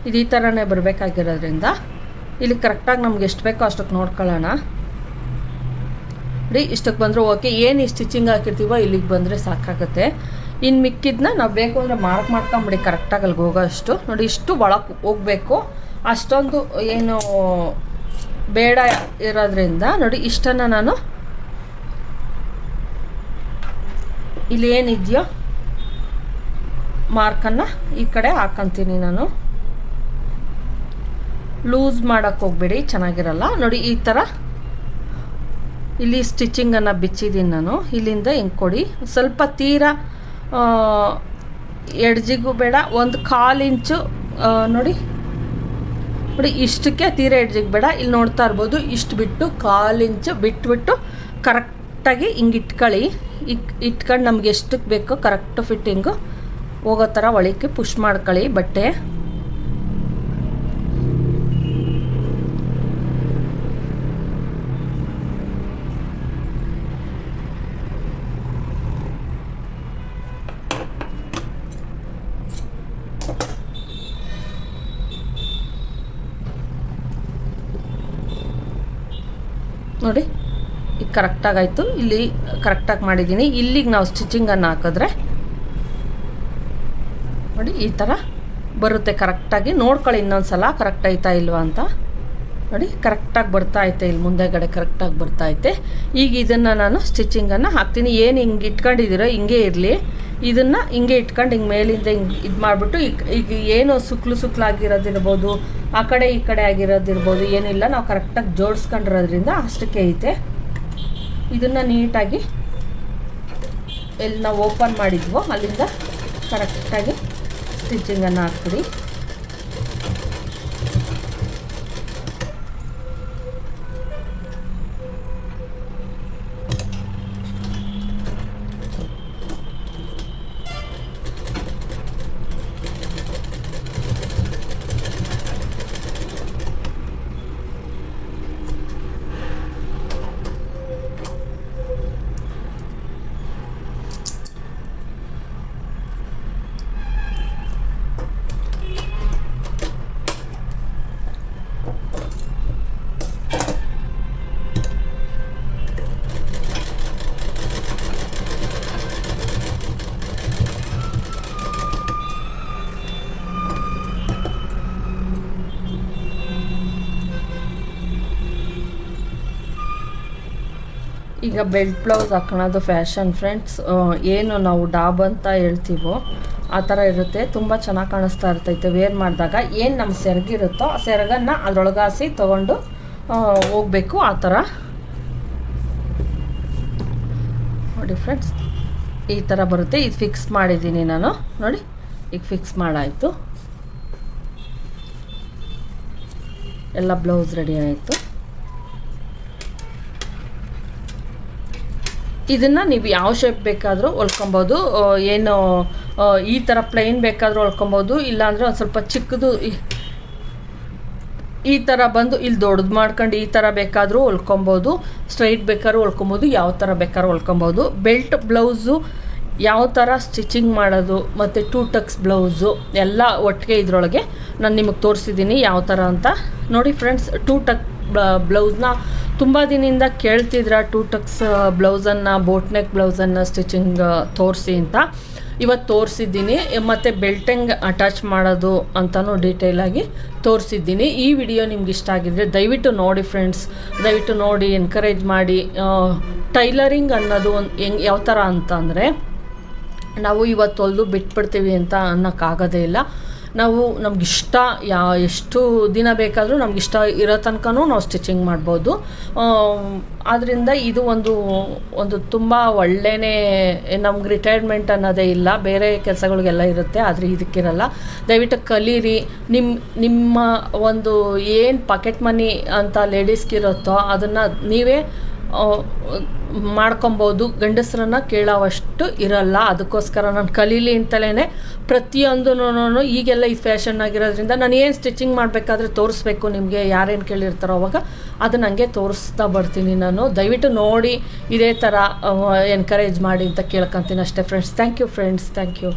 S1: ಇದು ಈ ಥರನೇ ಬರಬೇಕಾಗಿರೋದ್ರಿಂದ ಇಲ್ಲಿ ಕರೆಕ್ಟಾಗಿ ನಮ್ಗೆ ಎಷ್ಟು ಬೇಕೋ ಅಷ್ಟಕ್ಕೆ ನೋಡ್ಕೊಳ್ಳೋಣ. ನೋಡಿ ಇಷ್ಟಕ್ಕೆ ಬಂದರೂ ಓಕೆ. ಏನು ಈ ಸ್ಟಿಚಿಂಗ್ ಹಾಕಿರ್ತೀವೋ ಇಲ್ಲಿಗೆ ಬಂದರೆ ಸಾಕಾಗುತ್ತೆ. ಇನ್ನು ಮಿಕ್ಕಿದ್ದನ್ನ ನಾವು ಬೇಕು ಅಂದರೆ ಮಾರ್ಕ್ ಮಾಡ್ಕೊಂಬಿಡಿ ಕರೆಕ್ಟಾಗಿ ಅಲ್ಲಿಗೆ ಹೋಗೋ ಅಷ್ಟು. ನೋಡಿ ಇಷ್ಟು ಒಳಗೆ ಹೋಗಬೇಕು, ಅಷ್ಟೊಂದು ಏನು ಬೇಡ ಇರೋದ್ರಿಂದ ನೋಡಿ ಇಷ್ಟನ್ನು ನಾನು ಇಲ್ಲಿ ಏನಿದೆಯೋ ಮಾರ್ಕನ್ನು ಈ ಕಡೆ ಹಾಕ್ಕೊಂತೀನಿ. ನಾನು ಲೂಸ್ ಮಾಡೋಕ್ಕೆ ಹೋಗ್ಬೇಡಿ, ಚೆನ್ನಾಗಿರಲ್ಲ. ನೋಡಿ ಈ ಥರ ಇಲ್ಲಿ ಸ್ಟಿಚಿಂಗನ್ನು ಬಿಚ್ಚಿದ್ದೀನಿ ನಾನು. ಇಲ್ಲಿಂದ ಹಿಂಗೆ ಕೊಡಿ, ಸ್ವಲ್ಪ ತೀರಾ ಎಡ್ಜಿಗೂ ಬೇಡ, 1/4 ಇಂಚು ನೋಡಿ ನೋಡಿ ಇಷ್ಟಕ್ಕೆ ತೀರಾ ಎಡ್ಜಿಗೆ ಬೇಡ. ಇಲ್ಲಿ ನೋಡ್ತಾ ಇರ್ಬೋದು, ಇಷ್ಟು ಬಿಟ್ಟು 1/4 ಇಂಚು ಬಿಟ್ಬಿಟ್ಟು ಕರೆಕ್ಟಾಗಿ ಹಿಂಗೆ ಇಟ್ಕೊಳ್ಳಿ. ಇಟ್ಕೊಂಡು ನಮ್ಗೆ ಎಷ್ಟಕ್ಕೆ ಬೇಕೋ ಕರೆಕ್ಟ್ ಫಿಟ್ಟಿಂಗು ಹೋಗೋ ಥರ ಒಳಕ್ಕೆ ಪುಷ್ ಮಾಡ್ಕೊಳ್ಳಿ ಬಟ್ಟೆ. ನೋಡಿ ಈಗ ಕರೆಕ್ಟಾಗಾಯಿತು. ಇಲ್ಲಿ ಕರೆಕ್ಟಾಗಿ ಮಾಡಿದ್ದೀನಿ. ಇಲ್ಲಿಗೆ ನಾವು ಸ್ಟಿಚಿಂಗನ್ನು ಹಾಕಿದ್ರೆ ನೋಡಿ ಈ ಥರ ಬರುತ್ತೆ. ಕರೆಕ್ಟಾಗಿ ನೋಡ್ಕೊಳ್ಳಿ ಇನ್ನೊಂದು ಸಲ ಕರೆಕ್ಟ್ ಆಯ್ತಾ ಇಲ್ವಾ ಅಂತ. ನೋಡಿ ಕರೆಕ್ಟಾಗಿ ಬರ್ತಾಯಿದೆ, ಇಲ್ಲಿ ಮುಂದೆಗಡೆ ಕರೆಕ್ಟಾಗಿ ಬರ್ತಾಯಿದೆ. ಈಗ ಇದನ್ನು ನಾನು ಸ್ಟಿಚಿಂಗನ್ನು ಹಾಕ್ತೀನಿ. ಏನು ಹಿಂಗೆ ಇಟ್ಕೊಂಡಿದ್ದೀರೋ ಹಿಂಗೆ ಇರಲಿ. ಇದನ್ನು ಹಿಂಗೆ ಇಟ್ಕೊಂಡು ಹಿಂಗೆ ಮೇಲಿಂದ ಹಿಂಗೆ ಇದು ಮಾಡಿಬಿಟ್ಟು ಈಗ ಏನು ಸುಕ್ಲಾಗಿರೋದಿರ್ಬೋದು, ಆ ಕಡೆ ಈ ಕಡೆ ಆಗಿರೋದಿರ್ಬೋದು, ಏನಿಲ್ಲ ನಾವು ಕರೆಕ್ಟಾಗಿ ಜೋಡಿಸ್ಕೊಂಡಿರೋದ್ರಿಂದ ಅಷ್ಟಕ್ಕೆ ಐತೆ. ಇದನ್ನು ನೀಟಾಗಿ ಎಲ್ಲಿ ನಾವು ಓಪನ್ ಮಾಡಿದ್ವೋ ಅಲ್ಲಿಂದ ಕರೆಕ್ಟಾಗಿ ಸ್ಟಿಚಿಂಗನ್ನು ಹಾಕ್ಬಿಡಿ. ಈಗ ಬೆಲ್ಟ್ ಬ್ಲೌಸ್ ಹಾಕೋಣದು ಫ್ಯಾಷನ್ ಫ್ರೆಂಡ್ಸ್. ಏನು ನಾವು ಡಾಬ್ ಅಂತ ಹೇಳ್ತೀವೋ ಆ ಥರ ಇರುತ್ತೆ. ತುಂಬ ಚೆನ್ನಾಗಿ ಕಾಣಿಸ್ತಾ ಇರ್ತೈತೆ ವೇರ್ ಮಾಡಿದಾಗ. ಏನು ನಮ್ಮ ಸೆರಗಿರುತ್ತೋ ಆ ಸೆರಗನ್ನು ಅದರೊಳಗಾಸಿ ತೊಗೊಂಡು ಹೋಗಬೇಕು. ಆ ಥರ ನೋಡಿ ಫ್ರೆಂಡ್ಸ್, ಈ ಥರ ಬರುತ್ತೆ. ಇದು ಫಿಕ್ಸ್ ಮಾಡಿದ್ದೀನಿ ನಾನು. ನೋಡಿ ಈಗ ಫಿಕ್ಸ್ ಮಾಡಾಯಿತು, ಎಲ್ಲ ಬ್ಲೌಸ್ ರೆಡಿ ಆಯಿತು. ಇದನ್ನು ನೀವು ಯಾವ ಶೇಪ್ ಬೇಕಾದರೂ ಹೊಲ್ಕೊಬೋದು. ಏನು ಈ ಥರ ಪ್ಲೈನ್ ಬೇಕಾದರೂ ಹೊಲ್ಕೊಬೋದು, ಇಲ್ಲಾಂದರೆ ಒಂದು ಸ್ವಲ್ಪ ಚಿಕ್ಕದು ಈ ಥರ ಬಂದು ಇಲ್ಲಿ ದೊಡ್ಡದು ಮಾಡ್ಕೊಂಡು ಈ ಥರ ಬೇಕಾದರೂ ಹೊಲ್ಕೊಬೋದು. ಸ್ಟ್ರೈಟ್ ಬೇಕಾದ್ರೂ ಹೊಲ್ಕೊಬೋದು, ಯಾವ ಥರ ಬೇಕಾದ್ರೂ ಹೊಲ್ಕೊಬೋದು. ಬೆಲ್ಟ್ ಬ್ಲೌಸು ಯಾವ ಥರ ಸ್ಟಿಚಿಂಗ್ ಮಾಡೋದು ಮತ್ತು 2 ಟಕ್ಸ್ ಬ್ಲೌಸು ಎಲ್ಲ ಒಟ್ಟಿಗೆ ಇದರೊಳಗೆ ನಾನು ನಿಮಗೆ ತೋರಿಸಿದ್ದೀನಿ ಯಾವ ಥರ ಅಂತ. ನೋಡಿ ಫ್ರೆಂಡ್ಸ್, 2 ಟಕ್ ಬ್ಲೌಸ್ನ ತುಂಬ ದಿನದಿಂದ ಕೇಳ್ತಿದ್ರ 2 ಟಕ್ಸ್ ಬ್ಲೌಸನ್ನು, ಬೋಟ್ ನೆಕ್ ಬ್ಲೌಸನ್ನು ಸ್ಟಿಚಿಂಗ್ ತೋರಿಸಿ ಅಂತ. ಇವತ್ತು ತೋರಿಸಿದ್ದೀನಿ. ಮತ್ತು ಬೆಲ್ಟ್ ಹೆಂಗೆ ಅಟ್ಯಾಚ್ ಮಾಡೋದು ಅಂತಲೂ ಡೀಟೇಲಾಗಿ ತೋರಿಸಿದ್ದೀನಿ. ಈ ವಿಡಿಯೋ ನಿಮ್ಗೆ ಇಷ್ಟ ಆಗಿದ್ರೆ ದಯವಿಟ್ಟು ನೋಡಿ ಫ್ರೆಂಡ್ಸ್, ದಯವಿಟ್ಟು ನೋಡಿ, ಎನ್ಕರೇಜ್ ಮಾಡಿ. ಟೈಲರಿಂಗ್ ಅನ್ನೋದು ಹೆಂಗೆ ಯಾವ ಥರ ಅಂತಂದರೆ, ನಾವು ಇವತ್ತು ಹೊಲ್ದು ಬಿಟ್ಬಿಡ್ತೀವಿ ಅಂತ ಅನ್ನೋಕ್ಕಾಗೋದೇ ಇಲ್ಲ. ನಾವು ನಮಗಿಷ್ಟ ಎಷ್ಟು ದಿನ ಬೇಕಾದರೂ ನಮಗಿಷ್ಟ ಇರೋ ತನಕನೂ ನಾವು ಸ್ಟಿಚಿಂಗ್ ಮಾಡ್ಬೋದು. ಆದ್ದರಿಂದ ಇದು ಒಂದು ತುಂಬ ಒಳ್ಳೆಯೇ, ನಮ್ಗೆ ರಿಟೈರ್ಮೆಂಟ್ ಅನ್ನೋದೇ ಇಲ್ಲ, ಬೇರೆ ಕೆಲಸಗಳಿಗೆಲ್ಲ ಇರುತ್ತೆ, ಆದರೆ ಇದಕ್ಕಿರಲ್ಲ. ದಯವಿಟ್ಟು ಕಲೀರಿ. ನಿಮ್ಮ ಒಂದು ಏನು ಪಾಕೆಟ್ ಮನಿ ಅಂತ ಲೇಡೀಸ್ಗಿರುತ್ತೋ ಅದನ್ನು ನೀವೇ ಮಾಡ್ಕೊಬೋದು. ಗಂಡಸರನ್ನ ಕೇಳೋವಷ್ಟು ಇರಲ್ಲ. ಅದಕ್ಕೋಸ್ಕರ ನಾನು ಕಲೀಲಿ ಅಂತಲೇ ಪ್ರತಿಯೊಂದೂ ಈಗೆಲ್ಲ ಇದು ಫ್ಯಾಷನ್ ಆಗಿರೋದ್ರಿಂದ ನಾನು ಏನು ಸ್ಟಿಚಿಂಗ್ ಮಾಡಬೇಕಾದ್ರೆ ತೋರಿಸ್ಬೇಕು ನಿಮಗೆ, ಯಾರೇನು ಕೇಳಿರ್ತಾರೋ ಅವಾಗ ಅದು ನನಗೆ ತೋರಿಸ್ತಾ ಬರ್ತೀನಿ ನಾನು. ದಯವಿಟ್ಟು ನೋಡಿ, ಇದೇ ಥರ ಎನ್ಕರೇಜ್ ಮಾಡಿ ಅಂತ ಕೇಳ್ಕೊತೀನಿ ಅಷ್ಟೇ friends. Thank you friends, thank you.